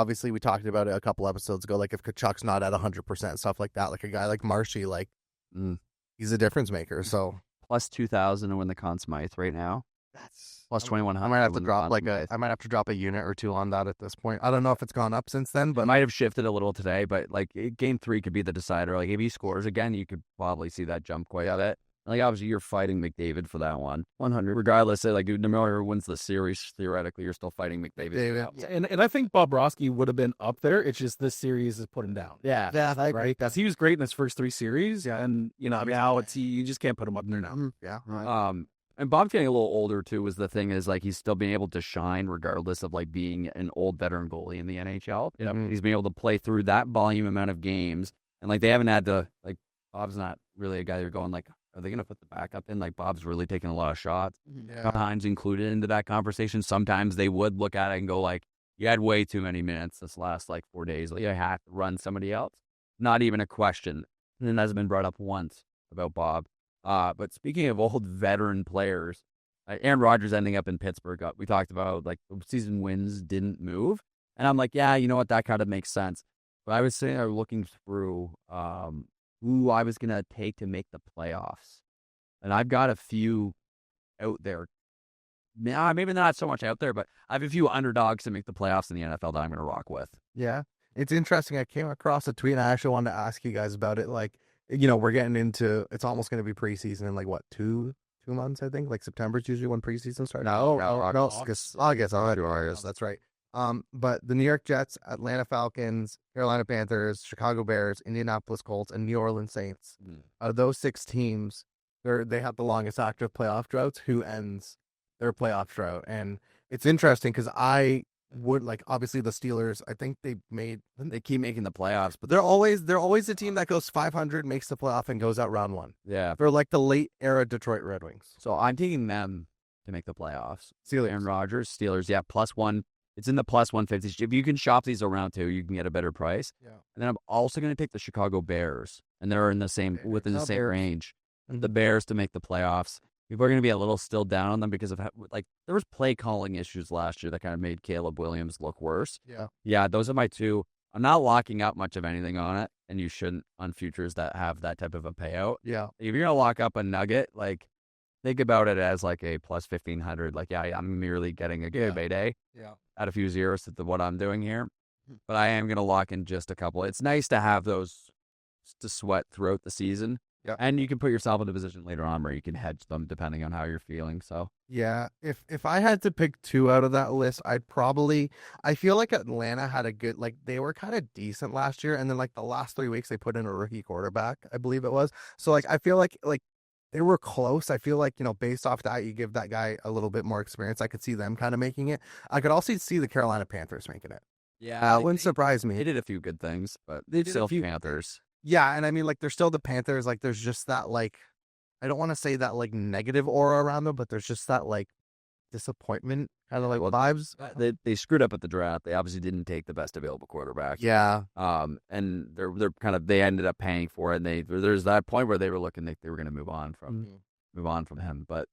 talked about it a couple episodes ago. Like if Kachuk's not at 100%, stuff like that, like a guy like Marshy, like Mm. he's a difference maker. So Plus 2,000 to win the Conn Smythe right now. That's Plus 2100. I might have to wouldn't drop sound like nice. I might have to drop a unit or two on that at this point. I don't know if it's gone up since then, But but might have shifted a little today, but like game 3 could be the decider. Like if he scores again, you could probably see that jump quite a bit. Like obviously you're fighting McDavid for that one, 100. Regardless, like no matter who wins the series, theoretically you're still fighting McDavid. David. And I think Bobrovsky would have been up there. It's just this series has put him down. Yeah, Yeah, I agree. Right, because he was great in his first 3 series, and now it's you just can't put him up there now. Yeah. And Bob's getting a little older too. Was the thing is like he's still being able to shine regardless of like being an old veteran goalie in the NHL. He's been able to play through that volume amount of games, and like they haven't had to like Bob's not really a guy you're going like, are they going to put the backup in? Like Bob's really taking a lot of shots. Yeah. Sometimes included into that conversation. Sometimes they would look at it and go like, you had way too many minutes this last like 4 days. Like you have to run somebody else. Not even a question. And it hasn't been brought up once about Bob. But speaking of old veteran players, Aaron Rodgers ending up in Pittsburgh. We talked about like the season wins didn't move. And I'm like, yeah, you know what? That kind of makes sense. But I was saying, I was looking through who I was going to take to make the playoffs. And I've got a few out there. Maybe not so much out there, but I have a few underdogs to make the playoffs in the NFL that I'm going to rock with. Yeah. It's interesting. I came across a tweet and I actually wanted to ask you guys about it. Like, we're getting into, it's almost going to be preseason in like what, 2 months, I think? Like September's usually when preseason starts. No, August. August. That's right. But the New York Jets, Atlanta Falcons, Carolina Panthers, Chicago Bears, Indianapolis Colts, and New Orleans Saints. Out of those 6 teams, they have the longest active playoff droughts. Who ends their playoff drought? And it's interesting because I would like obviously the Steelers. I think they keep making the playoffs, but they're always the team that goes 500, makes the playoff, and goes out round 1. Yeah, they're like the late era Detroit Red Wings. So I'm taking them to make the playoffs. Steelers. Aaron Rodgers, Steelers. Yeah, +1. It's in the +150s. If you can shop these around too, you can get a better price. Yeah. And then I'm also going to take the Chicago Bears, and they're in the same within the same range. And the Bears to make the playoffs. People are going to be a little still down on them because of like there was play calling issues last year that kind of made Caleb Williams look worse. Yeah, those are my 2. I'm not locking up much of anything on it, and you shouldn't on futures that have that type of a payout. Yeah, if you're going to lock up a nugget, like think about it as like a +1500. Like, yeah, I'm merely getting a good payday. Yeah, add a few zeros to what I'm doing here, but I am going to lock in just a couple. It's nice to have those to sweat throughout the season. Yeah. And you can put yourself in a position later on where you can hedge them depending on how you're feeling. So yeah, if I had to pick 2 out of that list, I feel like Atlanta had a good, like they were kind of decent last year, and then like the last 3 weeks they put in a rookie quarterback, I believe it was. So like I feel like they were close. I feel like, based off that, you give that guy a little bit more experience. I could see them kind of making it. I could also see the Carolina Panthers making it. Yeah, it wouldn't surprise me. They did a few good things, but they still Panthers. Yeah, and I mean, like, they're still the Panthers. Like, there's just that, like, I don't want to say that, like, negative aura around them, but there's just that, like, disappointment kind of, like, vibes. They screwed up at the draft. They obviously didn't take the best available quarterback. Yeah. And they're kind of, they ended up paying for it. And there's that point where they were looking like they were going to move on from him. But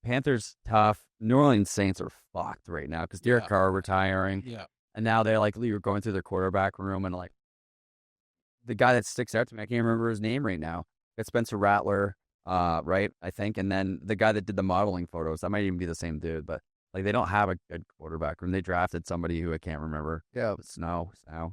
Panthers, tough. New Orleans Saints are fucked right now because Derek Carr retiring. Yeah. And now they're like, you're going through their quarterback room and like, the guy that sticks out to me, I can't remember his name right now. It's Spencer Rattler, right? I think. And then the guy that did the modeling photos, that might even be the same dude, but like they don't have a good quarterback room. They drafted somebody who I can't remember. Yeah. Snow,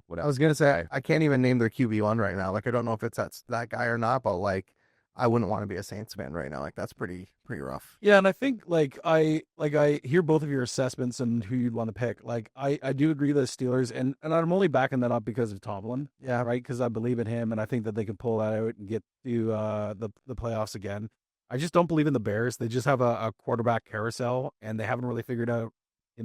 whatever. I was going to say, I can't even name their QB1 right now. Like, I don't know if it's that guy or not, but like, I wouldn't want to be a Saints fan right now. Like, that's pretty rough. Yeah, and I think I hear both of your assessments and who you'd want to pick. Like I do agree the Steelers, and I'm only backing that up because of Tomlin. Yeah, right. Because I believe in him, and I think that they can pull that out and get to the playoffs again. I just don't believe in the Bears. They just have a quarterback carousel, and they haven't really figured out,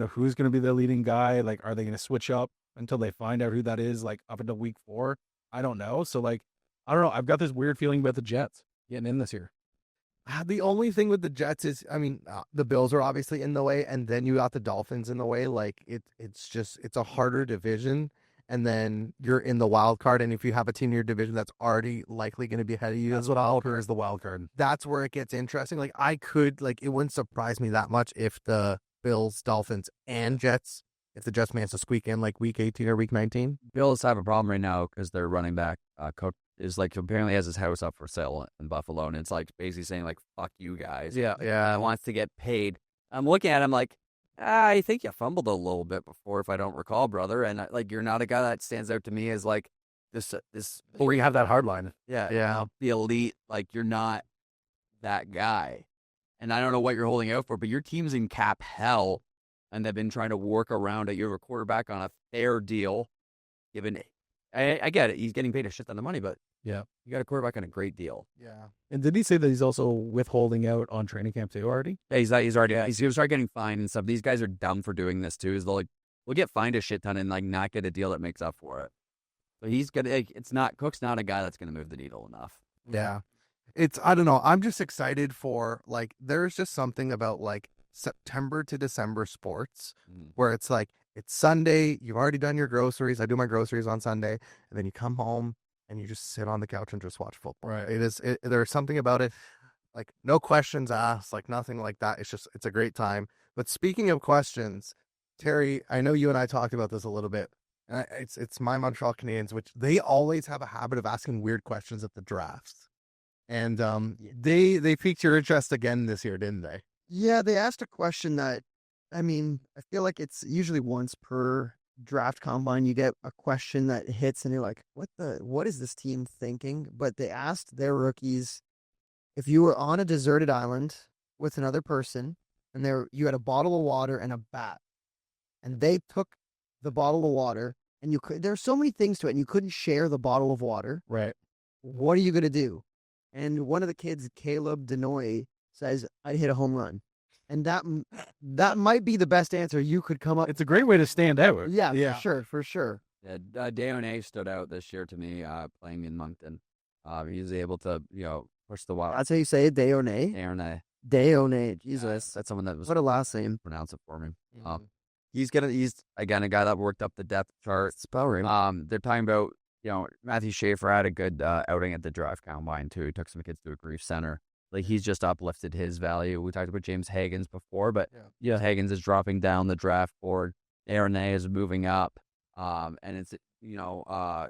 who's going to be their leading guy. Like, are they going to switch up until they find out who that is? Like up until week 4, I don't know. So like, I don't know. I've got this weird feeling about the Jets getting in this year. The only thing with the Jets is, I mean, the Bills are obviously in the way, and then you got the Dolphins in the way. Like, it's a harder division, and then you're in the wild card, and if you have a team in your division that's already likely going to be ahead of you, that's what I'll is the wild card. That's where it gets interesting. Like, it wouldn't surprise me that much if the Bills, Dolphins, and Jets, if the Jets managed to squeak in like week 18 or week 19. Bills have a problem right now because their running back, coach, is like apparently has his house up for sale in Buffalo, and it's like basically saying like "fuck you guys." Wants to get paid. I'm looking at him like, I think you fumbled a little bit before, if I don't recall, brother. And like, you're not a guy that stands out to me as like this. Or you have that hard line. Yeah, the elite. Like, you're not that guy. And I don't know what you're holding out for, but your team's in cap hell, and they've been trying to work around it. You have a quarterback on a fair deal, given. I get it. He's getting paid a shit ton of money, but Yeah. you got a quarterback on a great deal. Yeah. And did he say that he's also withholding out on training camp too already? Yeah, he's already he'll start getting fined and stuff. These guys are dumb for doing this too. Is they'll get fined a shit ton and like not get a deal that makes up for it. So he's gonna. It's not Cook's not a guy that's gonna move the needle enough. Yeah. I don't know. I'm just excited for like, there's just something about like September to December sports where it's like, it's Sunday, you've already done your groceries. I do my groceries on Sunday, and then you come home and you just sit on the couch and just watch football. Right. There's something about it, like no questions asked, like nothing like that. It's a great time. But speaking of questions, Terry, I know you and I talked about this a little bit. It's my Montreal Canadiens, which they always have a habit of asking weird questions at the drafts. And they piqued your interest again this year, didn't they? Yeah, they asked a question that, I mean, I feel like it's usually once per draft combine you get a question that hits and you're like, what is this team thinking? But they asked their rookies, if you were on a deserted island with another person and you had a bottle of water and a bat, and they took the bottle of water, and there's so many things to it, and you couldn't share the bottle of water. Right. What are you going to do? And one of the kids, Caleb Denoy, says, I'd hit a home run. And that might be the best answer you could come up. It's a great way to stand out. Yeah. For sure. Yeah, Deone stood out this year to me playing in Moncton. He was able to push the wild. That's how you say it, Deone? Deone. Deone, Jesus. That's someone that was What a last name. pronounce it for me. He's again a guy that worked up the depth chart. Spell right. They're talking about Matthew Schaefer had a good outing at the draft combine too. He took some kids to a grief center. Like, he's just uplifted his value. We talked about James Higgins before, but Higgins is dropping down the draft board. Aaron is moving up. And it's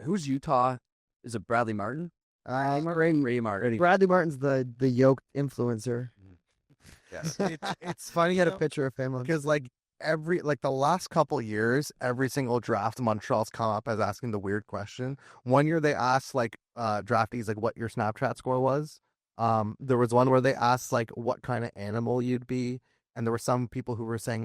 who's Utah? Is it Bradley Martin? Ray Martin. Bradley Martin's the yoked influencer. Yeah. It's funny. He had a picture of him because the last couple years, every single draft Montreal's come up as asking the weird question. One year they asked draftees what your Snapchat score was. There was one where they asked what kind of animal you'd be, and there were some people who were saying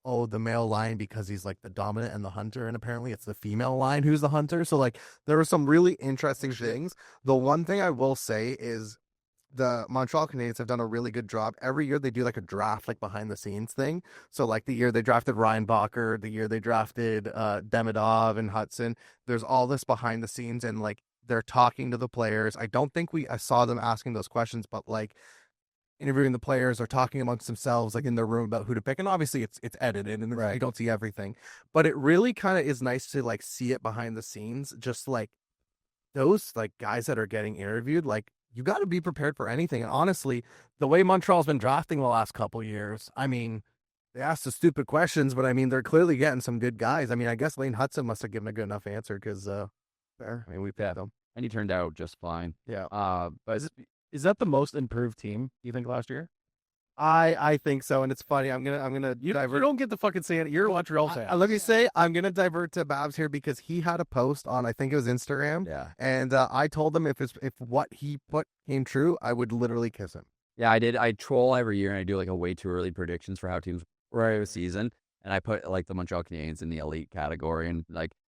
the male lion because he's the dominant and the hunter, and apparently it's the female lion who's the hunter. So there were some really interesting things. The one thing I will say is the Montreal Canadiens have done a really good job. Every year they do a draft behind the scenes thing. So the year they drafted Ryan Bacher, the year they drafted Demidov and Hudson, there's all this behind the scenes, and they're talking to the players. I don't think I saw them asking those questions, but interviewing the players or talking amongst themselves in their room about who to pick. And obviously it's edited and you don't see everything, but it really kind of is nice to see it behind the scenes. Just those guys that are getting interviewed, you got to be prepared for anything. And honestly, the way Montreal's been drafting the last couple years, I mean, they asked the stupid questions, but I mean, they're clearly getting some good guys. I mean, I guess Lane Hudson must have given a good enough answer because, fair. I mean, we picked him. And he turned out just fine. Yeah. But is that the most improved team, you think, last year? I think so, and it's funny. I'm gonna divert. You don't get to fucking say it. You're a Montreal fan. Let me say, I'm gonna divert to Babs here because he had a post on, I think it was Instagram. Yeah. And I told him if what he put came true, I would literally kiss him. Yeah, I did. I troll every year, and I do a way too early predictions for how teams were a season, and I put the Montreal Canadiens in the elite category, and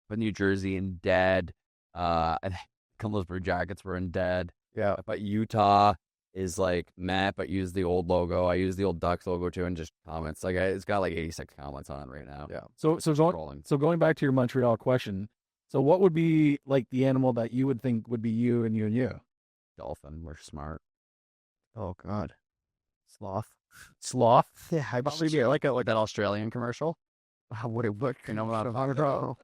put New Jersey in dead. And Columbus Blue Jackets were in dead. Yeah. But Utah is meh, but use the old logo. I use the old Ducks logo too, and just comments. It's got 86 comments on it right now. Yeah. So going back to your Montreal question, so what would be the animal that you would think would be you and you? Dolphin. We're smart. Oh God. Sloth? Yeah, I Probably be like that Australian commercial. How would it look? You know what I'm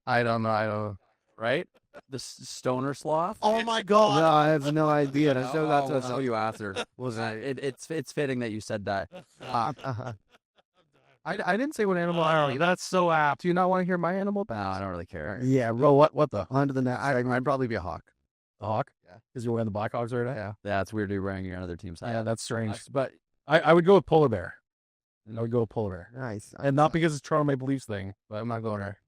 I don't know. Right? The stoner sloth. Oh my God. No, I have no idea. That's That's how you answer. It's fitting that you said that. I didn't say what animal I don't. That's so apt. Do you not want to hear my animal? No, I don't really care. Yeah, bro. What the? Onto the next. I'd probably be a hawk. Hawk. Yeah. Because you're wearing the Blackhawks right now. Yeah. Yeah, it's weird to be wearing your other team's hat. Yeah, that's strange. But I would go with polar bear. I would go with polar bear. Nice. And not because it's Toronto Maple Leafs thing, but I'm not going there.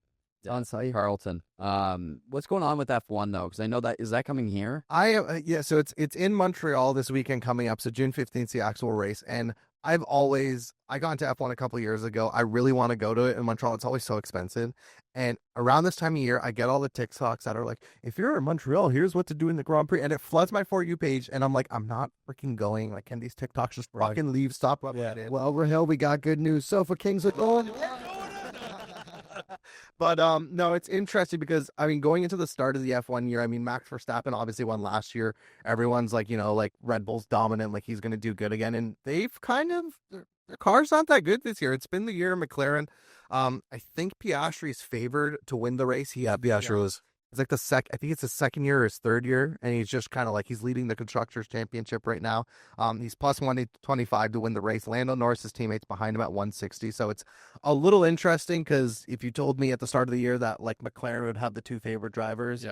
On site. Carlton. What's going on with F1 though? Because I know is that coming here? So it's in Montreal this weekend coming up. So June 15th, the actual race. And I got into F1 a couple of years ago. I really want to go to it in Montreal. It's always so expensive. And around this time of year, I get all the TikToks that are like, if you're in Montreal, here's what to do in the Grand Prix. And it floods my For You page. And I'm like, I'm not freaking going. Like, can these TikToks just fucking leave? Stop what I did. Well, Rahil, we got good news. Sofa Kings are going. But no, it's interesting because I mean, going into the start of the F1 year, I mean, Max Verstappen obviously won last year. Everyone's like, like Red Bull's dominant, like he's going to do good again, and they've kind of their car's not that good this year. It's been the year of McLaren. I think Piastri's favored to win the race. Piastri was. It's like I think it's his second year or his third year, and he's just kind of like he's leading the Constructors' Championship right now. He's plus 125 to win the race. Lando Norris's teammates behind him at 160. So it's a little interesting because if you told me at the start of the year that like McLaren would have the two favorite drivers,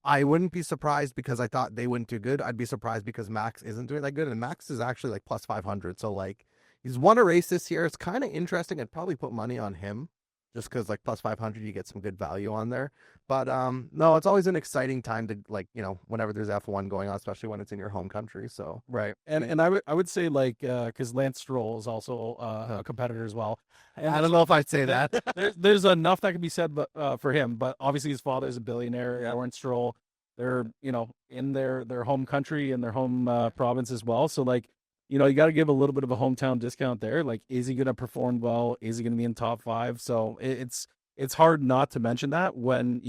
I wouldn't be surprised because I thought they wouldn't do good. I'd be surprised because Max isn't doing that good, and Max is actually like plus 500. So like he's won a race this year. It's kind of interesting. I'd probably put money on him. Just because like plus 500, you get some good value on there. But no, it's always an exciting time to like, whenever there's F1 going on, especially when it's in your home country. So right. And I would say like, because Lance Stroll is also a competitor as well. And I don't know if I'd say that. there's enough that can be said for him, but obviously his father is a billionaire, Lawrence Stroll. They're, in their home country and their home province as well. So like, you got to give a little bit of a hometown discount there. Like, is he going to perform well? Is he going to be in top 5? So it's hard not to mention that when,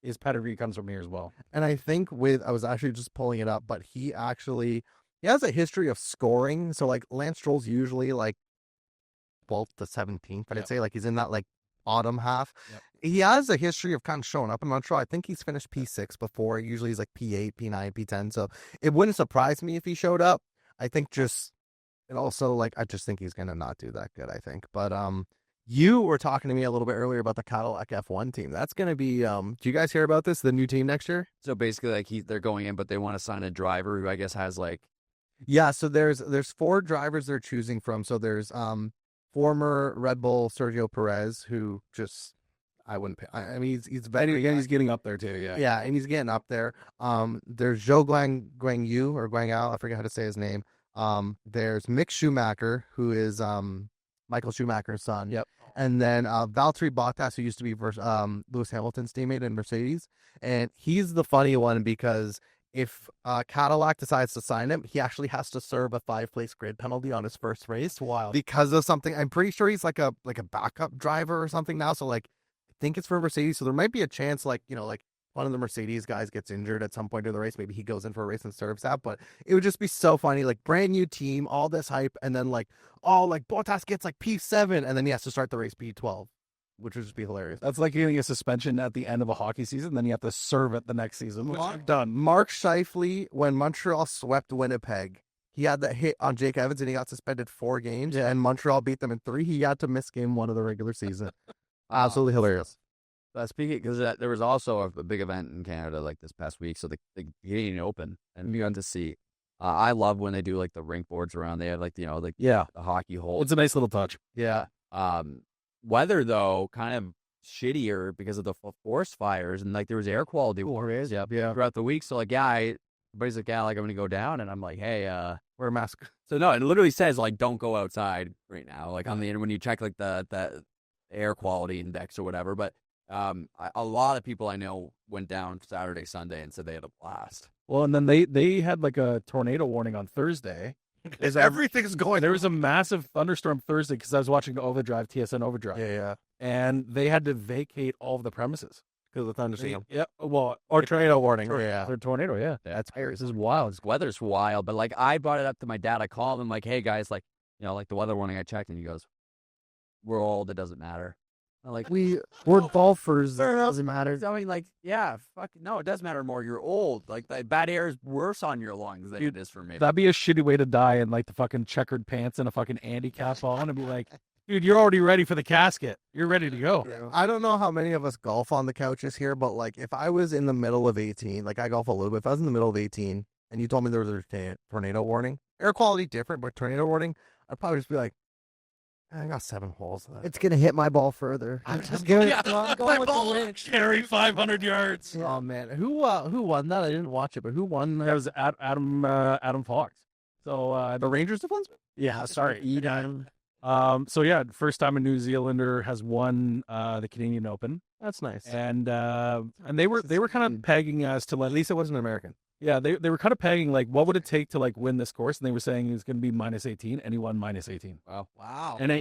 his pedigree comes from here as well. And I think I was actually just pulling it up, but he has a history of scoring. So like Lance Stroll's usually like 12th to 17th, but I'd say like he's in that like bottom half. Yep. He has a history of kind of showing up in Montreal. I think he's finished P6 before. Usually he's like P8, P9, P10. So it wouldn't surprise me if he showed up. I think and also like I just think he's gonna not do that good. I think, but you were talking to me a little bit earlier about the Cadillac F1 team. That's gonna be do you guys hear about this? The new team next year? So basically, like they're going in, but they want to sign a driver who I guess has like. Yeah, so there's 4 drivers they're choosing from. So there's former Red Bull Sergio Perez, who just I wouldn't pay. I mean, he's very He's getting up there too. Yeah. Yeah, and he's getting up there. There's Zhou Guang Yu or Guang Ao. I forget how to say his name. There's Mick Schumacher, who is Michael Schumacher's son. Yep. And then Valtteri Bottas, who used to be Lewis Hamilton's teammate in Mercedes, and he's the funny one because if Cadillac decides to sign him, he actually has to serve a 5-place grid penalty on his first race. Wild. Because of something. I'm pretty sure he's like a backup driver or something now. So like. Think it's for Mercedes, so there might be a chance like one of the Mercedes guys gets injured at some point in the race. Maybe he goes in for a race and serves that, but it would just be so funny, like brand new team, all this hype, and then like Bottas gets like P7 and then he has to start the race P12, which would just be hilarious. That's like getting a suspension at the end of a hockey season, then you have to serve it the next season, which I've done. Mark Scheifele, when Montreal swept Winnipeg, he had that hit on Jake Evans and he got suspended 4 games, and Montreal beat them in 3. He had to miss game 1 of the regular season. Absolutely hilarious. Speaking, because there was also a big event in Canada like this past week, so the Canadian Open, and we got to see. I love when they do like the rink boards around. They have like the hockey hole. It's a nice little touch. Yeah. Weather though kind of shittier because of the forest fires, and like there was air quality warnings throughout the week. So like everybody's like like I'm gonna go down, and I'm like hey wear a mask. So no, it literally says like don't go outside right now. Like on the when you check like the air quality index or whatever, but. A lot of people I know went down Saturday, Sunday, and said they had a blast. Well, and then they had like a tornado warning on Thursday. Everything's going. There was a massive thunderstorm Thursday because I was watching Overdrive, TSN Overdrive. Yeah. And they had to vacate all of the premises because of the thunderstorm. Yeah. Well, or tornado warning. Or tornado. Yeah. That's this is wild. This weather's wild. But like I brought it up to my dad. I called him like, hey guys, like like the weather warning I checked, and he goes, we're old. It doesn't matter. Like we're golfers. It doesn't matter. I mean, like, yeah, fuck no, it does matter more. You're old. Like the bad air is worse on your lungs than it is for me. That'd be a shitty way to die in like the fucking checkered pants and a fucking Andy cap on and be like, Dude, you're already ready for the casket. You're ready to go. I don't know how many of us golf on the couches here, but like if I was in the middle of 18, like I golf a little bit, if I was in the middle of 18 and you told me there was a tornado warning, air quality different, but tornado warning, I'd probably just be like, I got 7 holes. It's gonna hit my ball further. I'm just going. My ball carry 500 yards. Oh man, who won that? I didn't watch it, but who won? That was Adam Fox. So The Rangers defenseman? yeah, sorry. So yeah, first time a New Zealander has won the Canadian Open, That's nice. and they were kind of pegging us to At like, least it wasn't American. yeah, they were kind of pegging like what would it take to like win this course, and they were saying it was going to be -18, and he won -18. Wow. And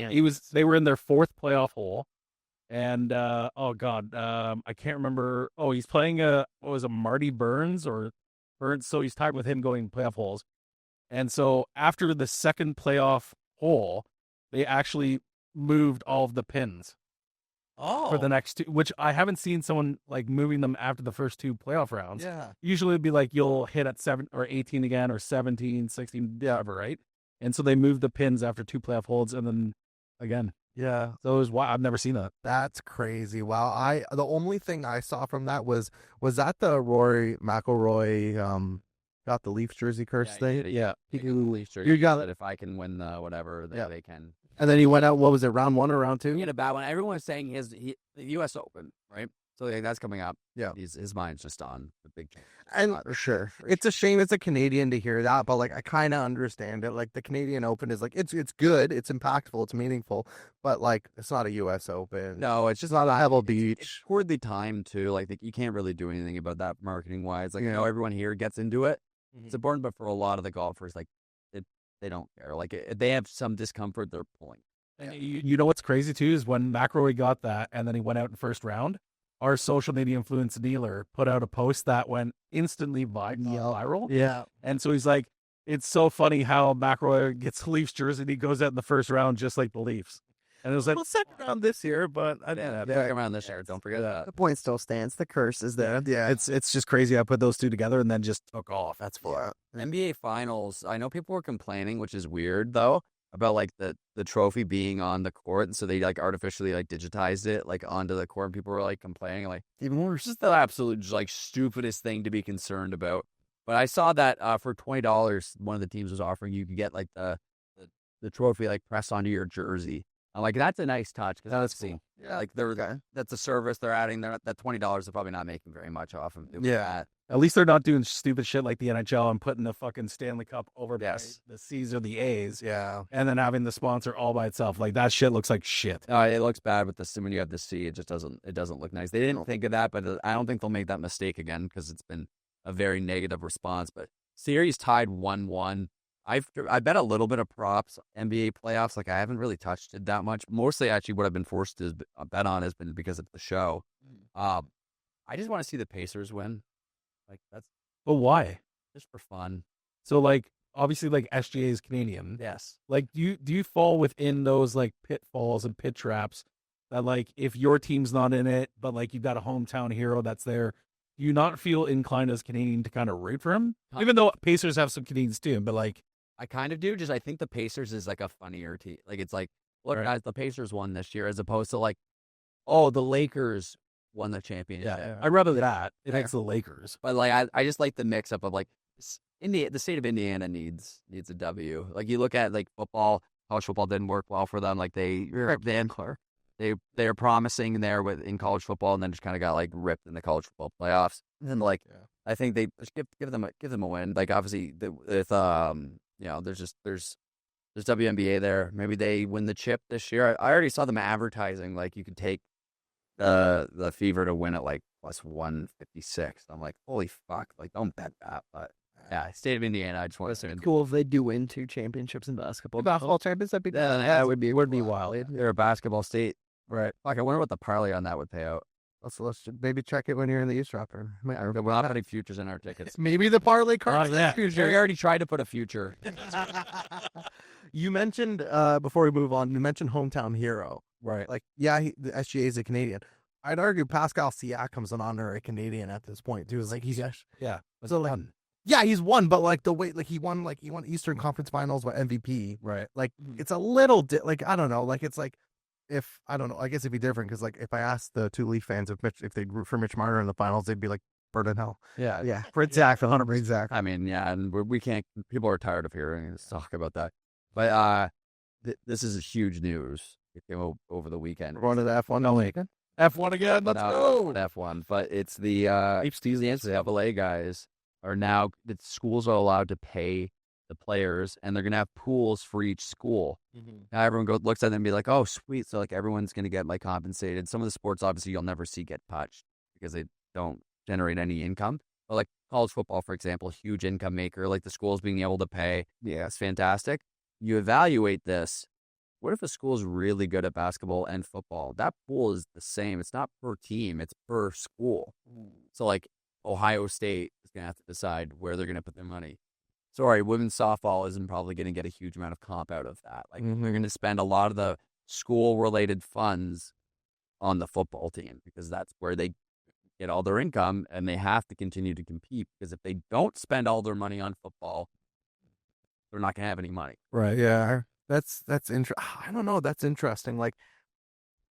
they were in their 4th playoff hole, and oh god, I can't remember. Oh, he's playing what was it, Marty Burns or Burns? So he's tied with him going playoff holes, and so after the 2nd playoff hole, they actually moved all of the pins for the next 2, which I haven't seen someone like moving them after the first 2 playoff rounds. Yeah. Usually it'd be like you'll hit at 7 or 18 again or 17, 16, whatever, right? And so they moved the pins after 2 playoff holds and then again. Yeah. So it was I've never seen that. That's crazy. Wow. The only thing I saw from that was that the Rory McIlroy got the Leafs jersey curse thing? Yeah. He can leave You got that if I can win the whatever, they can. And then he went out, what was it, round 1 or round 2? He had a bad one. Everyone's saying the U.S. Open, right? So like, that's coming up. Yeah. His mind's just on the big. And sure, it's a shame it's a Canadian to hear that, but like I kind of understand it. Like the Canadian Open is like it's good, it's impactful, it's meaningful, but like it's not a U.S. Open. No, it's just not a Pebble Beach. It's poorly timed too. Like you can't really do anything about that marketing wise. Like everyone here gets into it. Mhm. It's important, but for a lot of the golfers, like they don't care. Like if they have some discomfort, they're pulling. And you know what's crazy too is when McIlroy got that and then he went out in first round, our social media influence dealer put out a post that went instantly viral. Yeah. And so he's like, it's so funny how McIlroy gets the Leafs jersey and he goes out in the first round just like the Leafs. And it was like, Well, second round this year, but Second round this year. Don't forget that. The point still stands. The curse is there. yeah, it's just crazy. I put those 2 together and then just took off. That's for NBA Finals. I know people were complaining, which is weird though, about like the trophy being on the court, and so they like artificially like digitized it like onto the court. And people were like complaining, like Even worse. it's just the absolute like stupidest thing to be concerned about. But I saw that for $20, one of the teams was offering you could get like the trophy like pressed onto your jersey. I'm like, that's a nice touch because that's cool. Yeah, like that's a service they're adding. That $20 they're probably not making very much off of doing that. At least they're not doing stupid shit like the NHL and putting the fucking Stanley Cup over by the C's or the A's. Yeah. And then having the sponsor all by itself. Like that shit looks like shit. It looks bad with when you have the C. It just doesn't look nice. They didn't think of that, but I don't think they'll make that mistake again because it's been a very negative response. But series tied 1-1. I bet a little bit of props NBA playoffs. Like I haven't really touched it that much. Mostly, actually, what I've been forced to bet on has been because of the show. I just want to see the Pacers win. Like that's But why? just for fun. So like obviously like SGA is Canadian. Yes. Like do you fall within those like pitfalls and pit traps that like if your team's not in it, but like you've got a hometown hero that's there, do you not feel inclined as Canadian to kind of root for him? Even though Pacers have some Canadians too, but like I kind of do. Just I think the Pacers is like a funnier team. Like it's like, look, guys, the Pacers won this year, as opposed to like, oh, the Lakers won the championship. yeah. I'd rather that. It's the Lakers. But like I just like the mix up of like the state of Indiana needs a W. Like you look at like football, college football didn't work well for them. Like they're promising there in college football and then just kind of got like ripped in the college football playoffs. And then like I think they just give them a win. Like obviously there's WNBA there. Maybe they win the chip this year. I already saw them advertising like you could take the Fever to win at like plus 156. I'm like, holy fuck! Like don't bet that. But yeah, state of Indiana. I just want to say Cool if they do win 2 championships in basketball. Basketball champions, that'd be That would be wild. they're a basketball state, right? Fuck, I wonder what the parlay on that would pay out. Let's maybe check it when you're in the eavesdropper. We're not putting futures in our tickets. Maybe the parlay card. We already tried to put a future. You mentioned before we move on, you mentioned hometown hero, Right. like the SGA is a Canadian. I'd argue Pascal Siakam's an honorary Canadian at this point too. It's like he's Yeah. so like Yeah, he's won, but like the way, like he won Eastern Conference Finals with MVP. Right. Like it's a little like I don't know, like it's like if I don't know, I guess it'd be different because like if I asked the two Leaf fans if they'd root for Mitch Marner in the finals, they'd be like burn in hell. Yeah. Yeah, for exactly 100%. Exactly. I mean, yeah, and we can't. People are tired of hearing us talk about that. But this is huge news. It came over the weekend. We're going to the F1 No, weekend. F1 again. Let's go. F1, but it's the NCAA guys are now the schools are allowed to pay the players, and they're gonna have pools for each school. Now everyone looks at them and be like, "Oh, sweet!" So like everyone's gonna get like compensated. Some of the sports obviously you'll never see get touched because they don't generate any income. But like college football, for example, huge income maker. Like the schools being able to pay, yeah, it's fantastic. You evaluate this. What if a school is really good at basketball and football? That pool is the same. It's not per team, it's per school. So, like, Ohio State is going to have to decide where they're going to put their money. Sorry, women's softball isn't probably going to get a huge amount of comp out of that. Like, they're going to spend a lot of the school-related funds on the football team because that's where they get all their income, and they have to continue to compete because if they don't spend all their money on football, they're not going to have any money. Right. Yeah. That's interesting. I don't know. That's interesting. Like,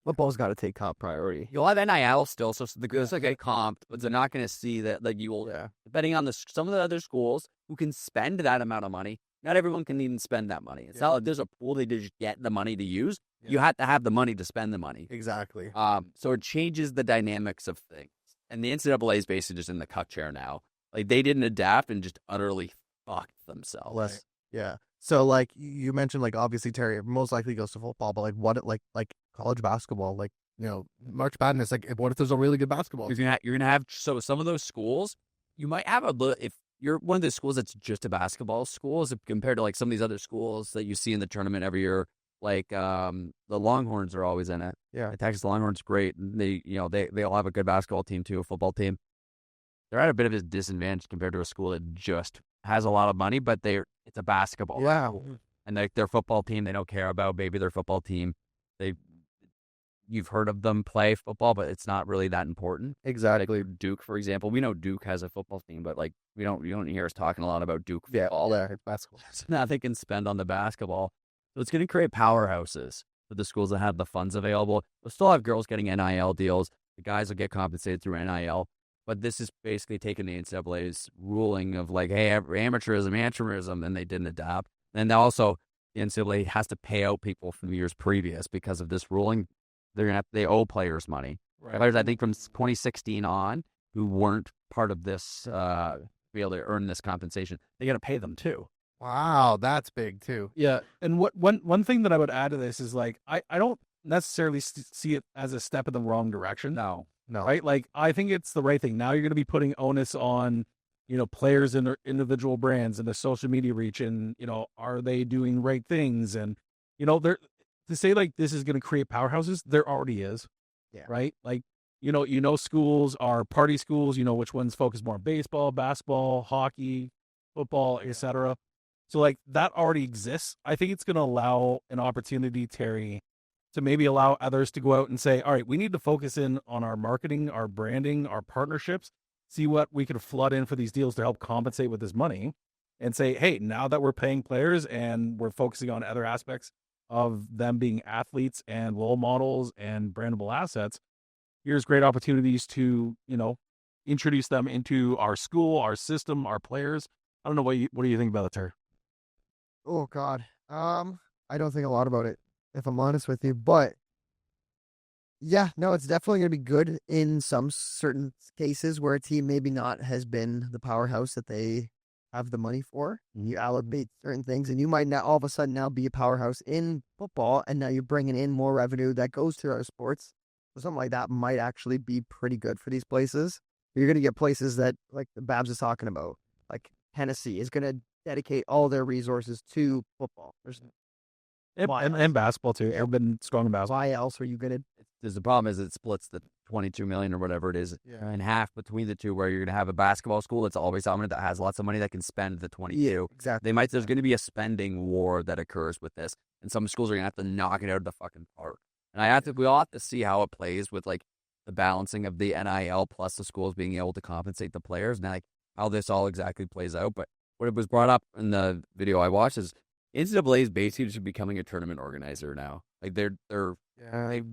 Football's got to take top priority. You'll have NIL still, so the girls will get comped, but they're not going to see that. Like you will, depending on some of the other schools who can spend that amount of money. Not everyone can even spend that money. It's not like there's a pool they just get the money to use. You have to have the money to spend the money. Exactly. So it changes the dynamics of things. And the NCAA is basically just in the cuck chair now. Like they didn't adapt and just utterly fucked themselves. Right. Yeah. So like you mentioned, like obviously Terry most likely goes to football, but like what like college basketball, like March Madness, like what if there's a really good basketball? You're gonna have so some of those schools, you might have if you're one of those schools that's just a basketball school, as compared to like some of these other schools that you see in the tournament every year. Like the Longhorns are always in it. Yeah, the Texas Longhorns great. They they all have a good basketball team too, a football team. They're at a bit of a disadvantage compared to a school that just has a lot of money, but it's a basketball. Yeah. School. And like their football team, they don't care about maybe their football team. You've heard of them play football, but it's not really that important. Exactly. Like Duke, for example, we know Duke has a football team, but like you don't hear us talking a lot about Duke. Yeah, all that basketball. So now they can spend on the basketball. So it's going to create powerhouses for the schools that have the funds available. We'll still have girls getting NIL deals. The guys will get compensated through NIL. But this is basically taking the NCAA's ruling of like, hey, amateurism, and they didn't adapt. And also, the NCAA has to pay out people from years previous because of this ruling. They owe players money. Right. Players, I think, from 2016 on, who weren't part of this, be able to earn this compensation, they got to pay them too. Wow, that's big too. Yeah, and one thing that I would add to this is like I don't necessarily see it as a step in the wrong direction. No. Right? Like, I think it's the right thing. Now you're going to be putting onus on, players and their individual brands and their social media reach and, are they doing right things? And, they're to say like this is going to create powerhouses, there already is. Yeah. Right? Like, schools are party schools, which ones focus more on baseball, basketball, hockey, football, etc. So like that already exists. I think it's going to allow an opportunity, Terry, to maybe allow others to go out and say, all right, we need to focus in on our marketing, our branding, our partnerships, see what we can flood in for these deals to help compensate with this money and say, hey, now that we're paying players and we're focusing on other aspects of them being athletes and role models and brandable assets, here's great opportunities to, introduce them into our school, our system, our players. I don't know. What do you think about it, Terry? Oh, God. I don't think a lot about it, if I'm honest with you, but yeah, no, it's definitely going to be good in some certain cases where a team maybe not has been the powerhouse that they have the money for. You allocate certain things and you might not all of a sudden now be a powerhouse in football. And now you're bringing in more revenue that goes to our sports. So something like that might actually be pretty good for these places. You're going to get places that like the Babs is talking about, like Tennessee is going to dedicate all their resources to football. And basketball too. They've been strong in basketball. Why else are you going to? The problem is it splits the 22 million or whatever it is in half between the two, where you're going to have a basketball school that's always dominant, that has lots of money that can spend the 22. Yeah, exactly. There's going to be a spending war that occurs with this, and some schools are going to have to knock it out of the fucking park. And we all have to see how it plays with like the balancing of the NIL plus the schools being able to compensate the players. And like how this all exactly plays out, but what was brought up in the video I watched is NCAA is basically just becoming a tournament organizer now. Like they've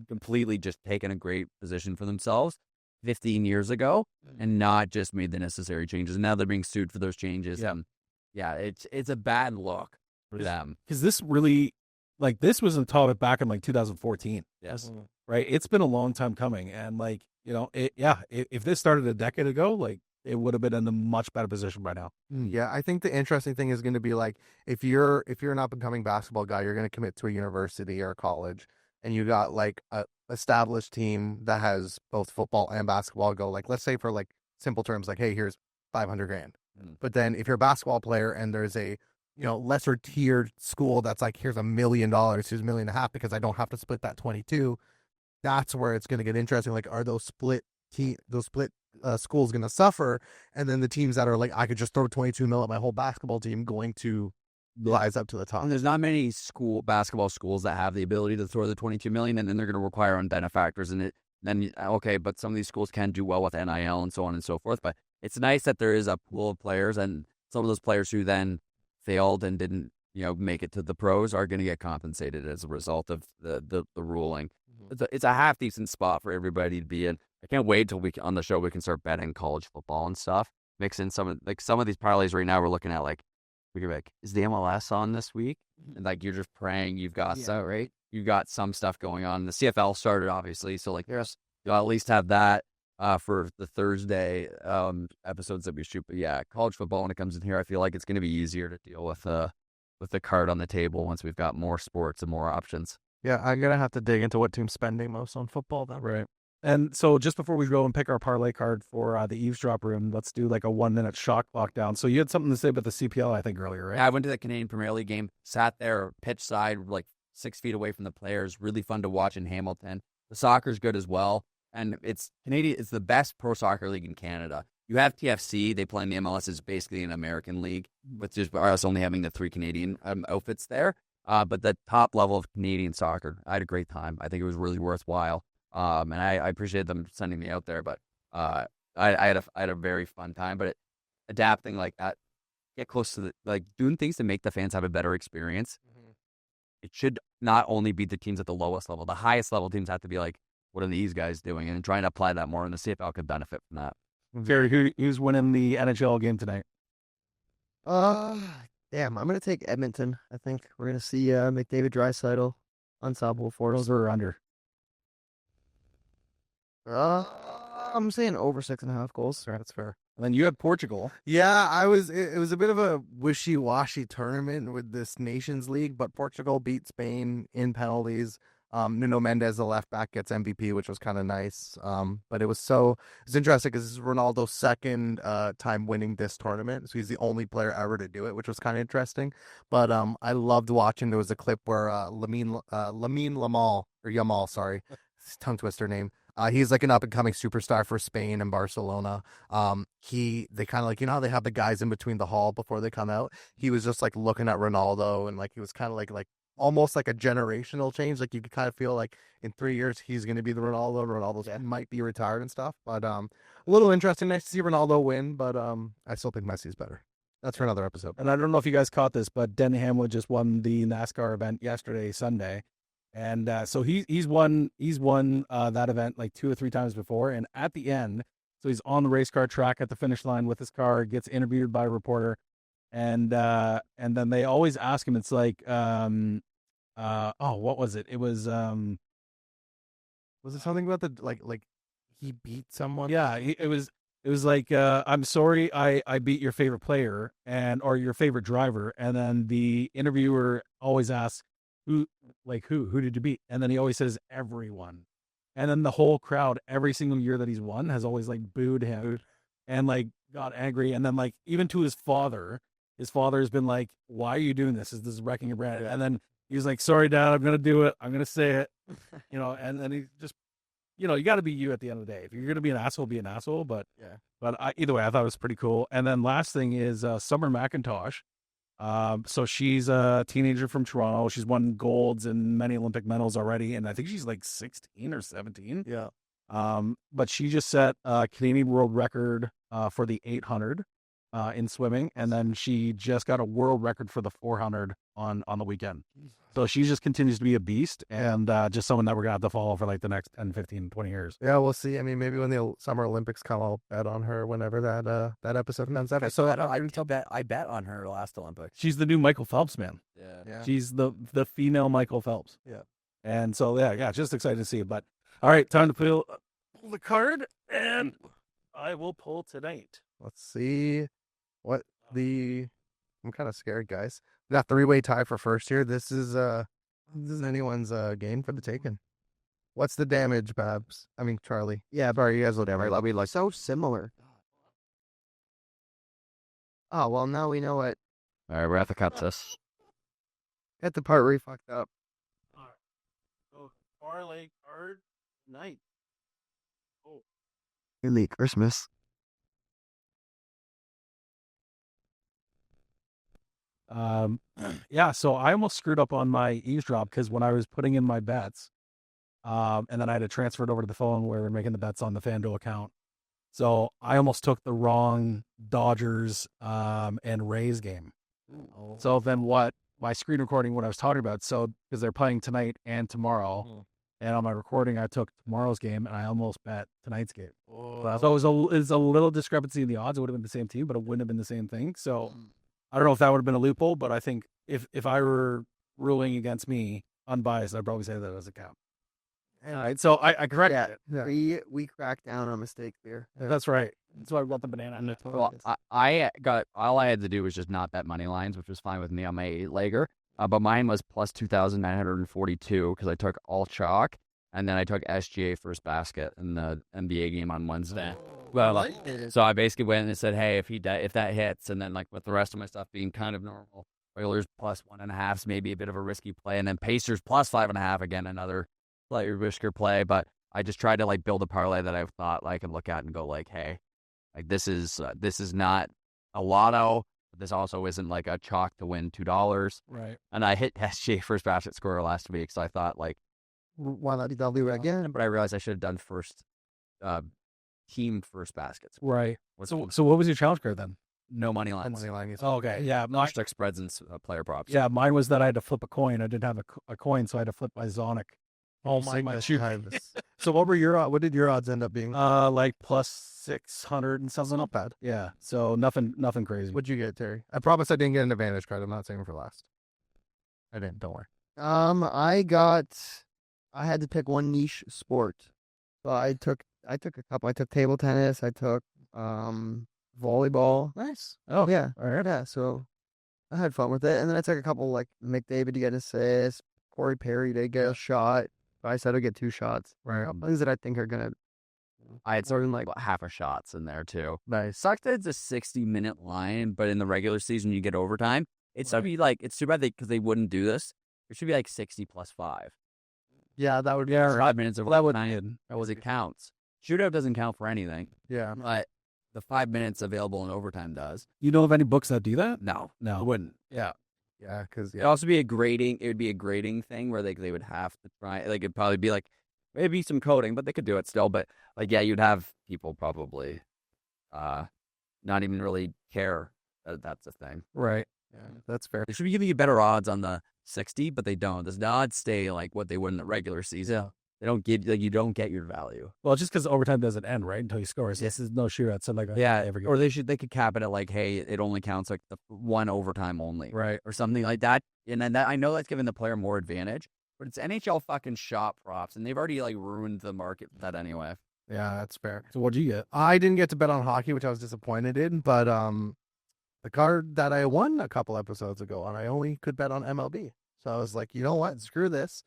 completely just taken a great position for themselves 15 years ago and not just made the necessary changes. And now they're being sued for those changes. Yeah. And yeah, it's a bad look for them. Because this really, like, this was a topic back in like 2014. Yes. Right. It's been a long time coming. And like, if this started a decade ago, like, it would have been in a much better position by now. Yeah, I think the interesting thing is going to be like if you're an up and coming basketball guy, you're going to commit to a university or a college, and you got like a established team that has both football and basketball. Go like, let's say for like simple terms, like, hey, here's $500,000. But then if you're a basketball player and there's a lesser tiered school that's like, here's $1 million, here's $1.5 million because I don't have to split that 22. That's where it's going to get interesting. Like, are those split schools going to suffer? And then the teams that are like, I could just throw 22 mil at my whole basketball team, going to rise up to the top. And there's not many basketball schools that have the ability to throw the 22 million, and then they're going to require on benefactors. And then okay, but some of these schools can do well with NIL and so on and so forth. But it's nice that there is a pool of players, and some of those players who then failed and didn't make it to the pros are going to get compensated as a result of the ruling. It's a half decent spot for everybody to be in. I can't wait till on the show we can start betting college football and stuff. Mix in some of these parlays right now. We're looking at like is the MLS on this week? And like you're just praying you've got right. You've got some stuff going on. The CFL started obviously, so like you'll at least have that for the Thursday episodes that we shoot. But yeah, college football when it comes in here, I feel like it's going to be easier to deal with the card on the table once we've got more sports and more options. Yeah, I'm going to have to dig into what team's spending most on football then. Right. And so just before we go and pick our parlay card for the eavesdrop room, let's do like a 1 minute shot clock down. So you had something to say about the CPL, I think, earlier, right? Yeah, I went to the Canadian Premier League game, sat there pitch side, like 6 feet away from the players. Really fun to watch in Hamilton. The soccer's good as well. And it's the best pro soccer league in Canada. You have TFC, they play in the MLS, is basically an American league, with just us only having the 3 Canadian outfits there. But the top level of Canadian soccer, I had a great time. I think it was really worthwhile. And I appreciate them sending me out there, but I had a very fun time. But adapting like that, get close to doing things to make the fans have a better experience. It should not only be the teams at the lowest level. The highest level teams have to be like, what are these guys doing? And trying to apply that more, and the CFL could benefit from that. Gary, who's winning the NHL game tonight? Damn, I'm gonna take Edmonton. I think we're gonna see McDavid, Draisaitl, unstoppable force. Those are under. I'm saying over 6.5 goals. That's fair. And then you had Portugal. Yeah, it was a bit of a wishy-washy tournament with this Nations League, but Portugal beat Spain in penalties. Nuno Mendes, the left back, gets MVP, which was kind of nice. But it's interesting because this is Ronaldo's second time winning this tournament, so he's the only player ever to do it, which was kind of interesting. But I loved watching. There was a clip where Lamine Yamal, sorry, tongue twister name. He's like an up and coming superstar for Spain and Barcelona. They kind of like, how they have the guys in between the hall before they come out. He was just like looking at Ronaldo, and like he was kind of like almost like a generational change. Like you could kind of feel like in 3 years he's going to be the Ronaldo. Ronaldo's might be retired and stuff. But a little interesting. Nice to see Ronaldo win, but I still think Messi's better. That's for another episode. And I don't know if you guys caught this, but Den Hamlin just won the NASCAR event yesterday, Sunday. And so he's won that event like 2 or 3 times before. And at the end, so he's on the race car track at the finish line with his car, gets interviewed by a reporter. And then they always ask him, it's like, what was it? It was it something about the like he beat someone? Yeah, it was like, I'm sorry, I beat your favorite player or your favorite driver. And then the interviewer always asks, who did you beat? And then he always says everyone. And then the whole crowd, every single year that he's won, has always like booed him and like got angry. And then like even to his father has been like, why are you doing this? Is this wrecking your brand? And then he's like, sorry, Dad, I'm going to do it. I'm going to say it, and then he just, you got to be you at the end of the day. If you're going to be an asshole, be an asshole. But either way, I thought it was pretty cool. And then last thing is Summer McIntosh. So she's a teenager from Toronto. She's won golds and many Olympic medals already. And I think she's like 16 or 17. Yeah. But she just set a Canadian world record for the 800. in swimming, and then she just got a world record for the 400 on the weekend. So she just continues to be a beast, and just someone that we're gonna have to follow for like the next 10, 15, 20 years. Yeah, we'll see. I mean, maybe when the Summer Olympics come, I'll bet on her whenever that episode comes out. So I bet on her last Olympics. She's the new Michael Phelps, man. Yeah. She's the female Michael Phelps. Yeah. And so yeah, just excited to see it. But all right, time to pull the card, and I will pull tonight. Let's see what I'm kind of scared, guys. That three-way tie for first here. This is anyone's gain for the taking. What's the damage, Babs? I mean, Charlie. Yeah, Sorry, you guys will damage. I'll be like so similar. Oh well, now we know what. All right, we're at the cut this. At the part where he fucked up. All right. So parlay card night. Really, Christmas. Yeah, so I almost screwed up on my eavesdrop because when I was putting in my bets, and then I had to transfer it over to the phone where we're making the bets on the FanDuel account. So I almost took the wrong Dodgers and Rays game. So then what my screen recording, what I was talking about, so because they're playing tonight and tomorrow, and on my recording I took tomorrow's game and I almost bet tonight's game. So it was a little discrepancy in the odds. It would have been the same team, but it wouldn't have been the same thing. So I don't know if that would have been a loophole, but I think if I were ruling against me, unbiased, I'd probably say that as a count. All right, so I corrected it. Yeah. We cracked down on mistake there. That's right. So I got the banana in it. Well, I got all I had to do was just not bet money lines, which was fine with me on my 8-legger. But mine was plus 2,942 because I took all chalk, and then I took SGA first basket in the NBA game on Wednesday. Well, so I basically went and said, hey, if that hits, and then like with the rest of my stuff being kind of normal, Oilers plus 1.5 is maybe a bit of a risky play, and then Pacers plus 5.5 again, another slightly riskier play. But I just tried to like build a parlay that I thought I could look at and go like, hey, like this is not a lotto. But this also isn't like a chalk to win $2. Right. And I hit SGA first basket scorer last week, so I thought like, why not do again? but I realized I should have done team first baskets. Right. So what was your challenge card then? No money lines. Money line. Oh, okay. Yeah. No stick spreads and player props. Yeah, mine was that I had to flip a coin. I didn't have a coin, so I had to flip my Zonic. Oh my God. So what did your odds end up being? Like plus 600 and something. Not bad. Yeah. So nothing crazy. What'd you get, Terry? I promise I didn't get an advantage card. I'm not saving for last. I didn't. Don't worry. I had to pick one niche sport. So I took a couple. I took table tennis. I took volleyball. Nice. Oh yeah. All right. Yeah. So I had fun with it, and then I took a couple like McDavid to get an assist, Corey Perry to get a shot. I said I'd get 2 shots. Right. Things that I think are gonna. I had more than like about half a shots in there too. Nice. Sucks that it's a 60-minute line, but in the regular season you get overtime. It's should be like, it's too bad because they wouldn't do this. It should be like 60 plus 5. Yeah, that would be 5 minutes of Well, that would overtime. That was it counts. Shootout doesn't count for anything, Yeah. but the 5 minutes available in overtime does. You know of any books that do that? No, No. it wouldn't. Yeah. Yeah, because It'd also be a grading. It would be a grading thing where they would have to try. Like it'd probably be like maybe some coding, but they could do it still. But like yeah, you'd have people probably not even really care that that's a thing. Right. yeah, that's fair. They should be giving you better odds on the 60, but they don't. The odds stay like what they would in the regular season. Yeah. They don't give like you don't get your value. Well, just because overtime doesn't end right until you score. So this is no shootout. So like every Or they could cap it at like, hey, it only counts like the one overtime only, right. or something like that. And then that I know that's giving the player more advantage, but it's NHL fucking shot props, and they've already like ruined the market with that anyway. Yeah, that's fair. So what'd you get? I didn't get to bet on hockey, which I was disappointed in, but the card that I won a couple episodes ago on, I only could bet on MLB. So I was like, you know what? Screw this.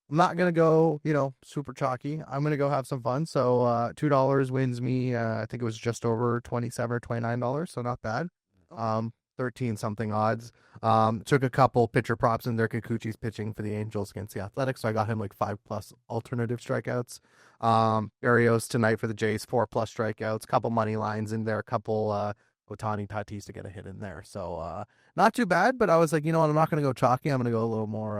I'm not going to go, super chalky. I'm going to go have some fun. So $2 wins me, I think it was just over $27 or $29. So not bad. 13 something odds. Took a couple pitcher props in there. Kikuchi's pitching for the Angels against the Athletics. So I got him like 5+ alternative strikeouts. Barrios tonight for the Jays, 4+ strikeouts. Couple money lines in there. A couple Otani Tatis to get a hit in there. So not too bad, but I was like, you know what? I'm not going to go chalky. I'm going to go a little more,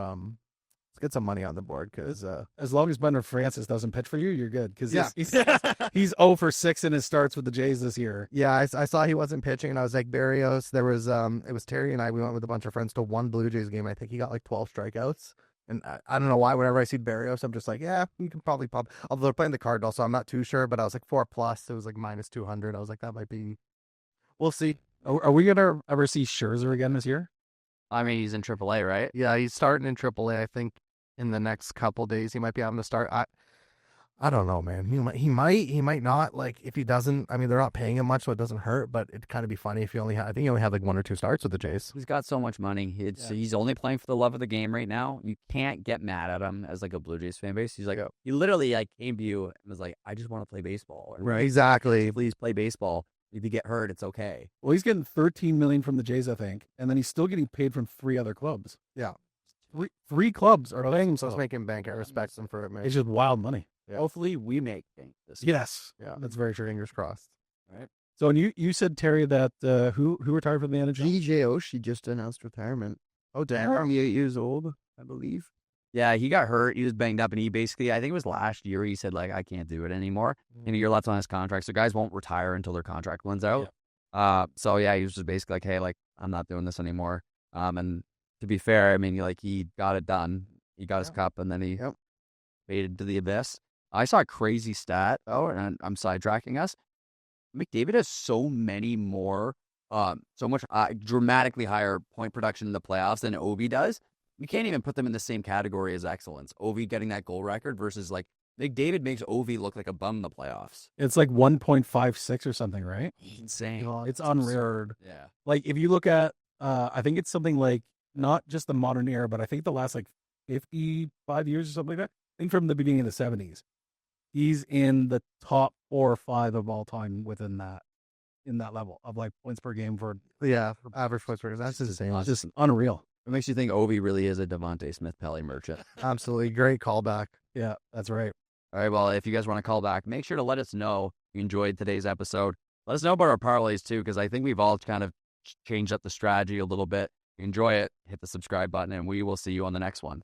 get some money on the board because As long as Brendan Francis doesn't pitch for you, you're good. Because Yeah. he's 0 for 6 in his starts with the Jays this year. yeah, I saw he wasn't pitching, and I was like, Barrios. There was it was Terry and I. We went with a bunch of friends to one Blue Jays game. I think he got like 12 strikeouts. And I don't know why. Whenever I see Barrios, I'm just like, yeah, we can probably pop. Although they're playing the Cardinals, so I'm not too sure. But I was like 4+. It was like -200. I was like, that might be. We'll see. Are we gonna ever see Scherzer again this year? I mean, he's in AAA, right? Yeah, he's starting in AAA. I think in the next couple days he might be having to start. I don't know, man. He might not. Like if he doesn't, I mean, they're not paying him much, so it doesn't hurt. But it'd kind of be funny if he only had. I think he only had like 1 or 2 starts with the Jays. He's got so much money. He's only playing for the love of the game right now. You can't get mad at him as like a Blue Jays fan base. He's like, he literally like came to you and was like, I just want to play baseball. Or, Exactly. Please play baseball. If you get hurt, it's okay. Well, he's getting $13 million from the Jays, I think, and then he's still getting paid from 3 other clubs. Yeah. Three clubs are paying him, So so it's making bank. I respect him for it, man. it's just wild money. Yeah. Hopefully, we make bank this year. Yes, Yeah, that's very true. fingers crossed. So, and you said, Terry, that who retired from the NHL? DJ Oshie just announced retirement. Oh damn. 28 years old, I believe. Yeah, he got hurt. He was banged up, and he basically, I think it was last year, he said, like, I can't do it anymore. And a year left on his contract, so guys won't retire until their contract runs out. So, yeah, he was just basically like, hey, like, I'm not doing this anymore. And to be fair, I mean, like, he got it done. He got his cup, and then he faded to the abyss. I saw a crazy stat, and I'm sidetracking us. McDavid has so many more, so much dramatically higher point production in the playoffs than Ovi does. We can't even put them in the same category as excellence. Ovi getting that goal record versus like McDavid makes Ovi look like a bum in the playoffs. It's like 1.56 or something, right? Insane. It's unreal. Yeah. Like if you look at, I think it's something like not just the modern era, but I think the last like 55 years or something like that. I think from the beginning of the 70s, he's in the top 4 or 5 of all time within that, in that level of like points per game for. Yeah, average points per game. That's insane. It's just unreal. It makes you think Ovi really is a Devontae Smith-Pelly merchant. Absolutely great callback. Yeah, that's right. All right, well, if you guys want to call back, make sure to let us know you enjoyed today's episode. Let us know about our parlays, too, because I think we've all kind of changed up the strategy a little bit. Enjoy it, hit the subscribe button, and we will see you on the next one.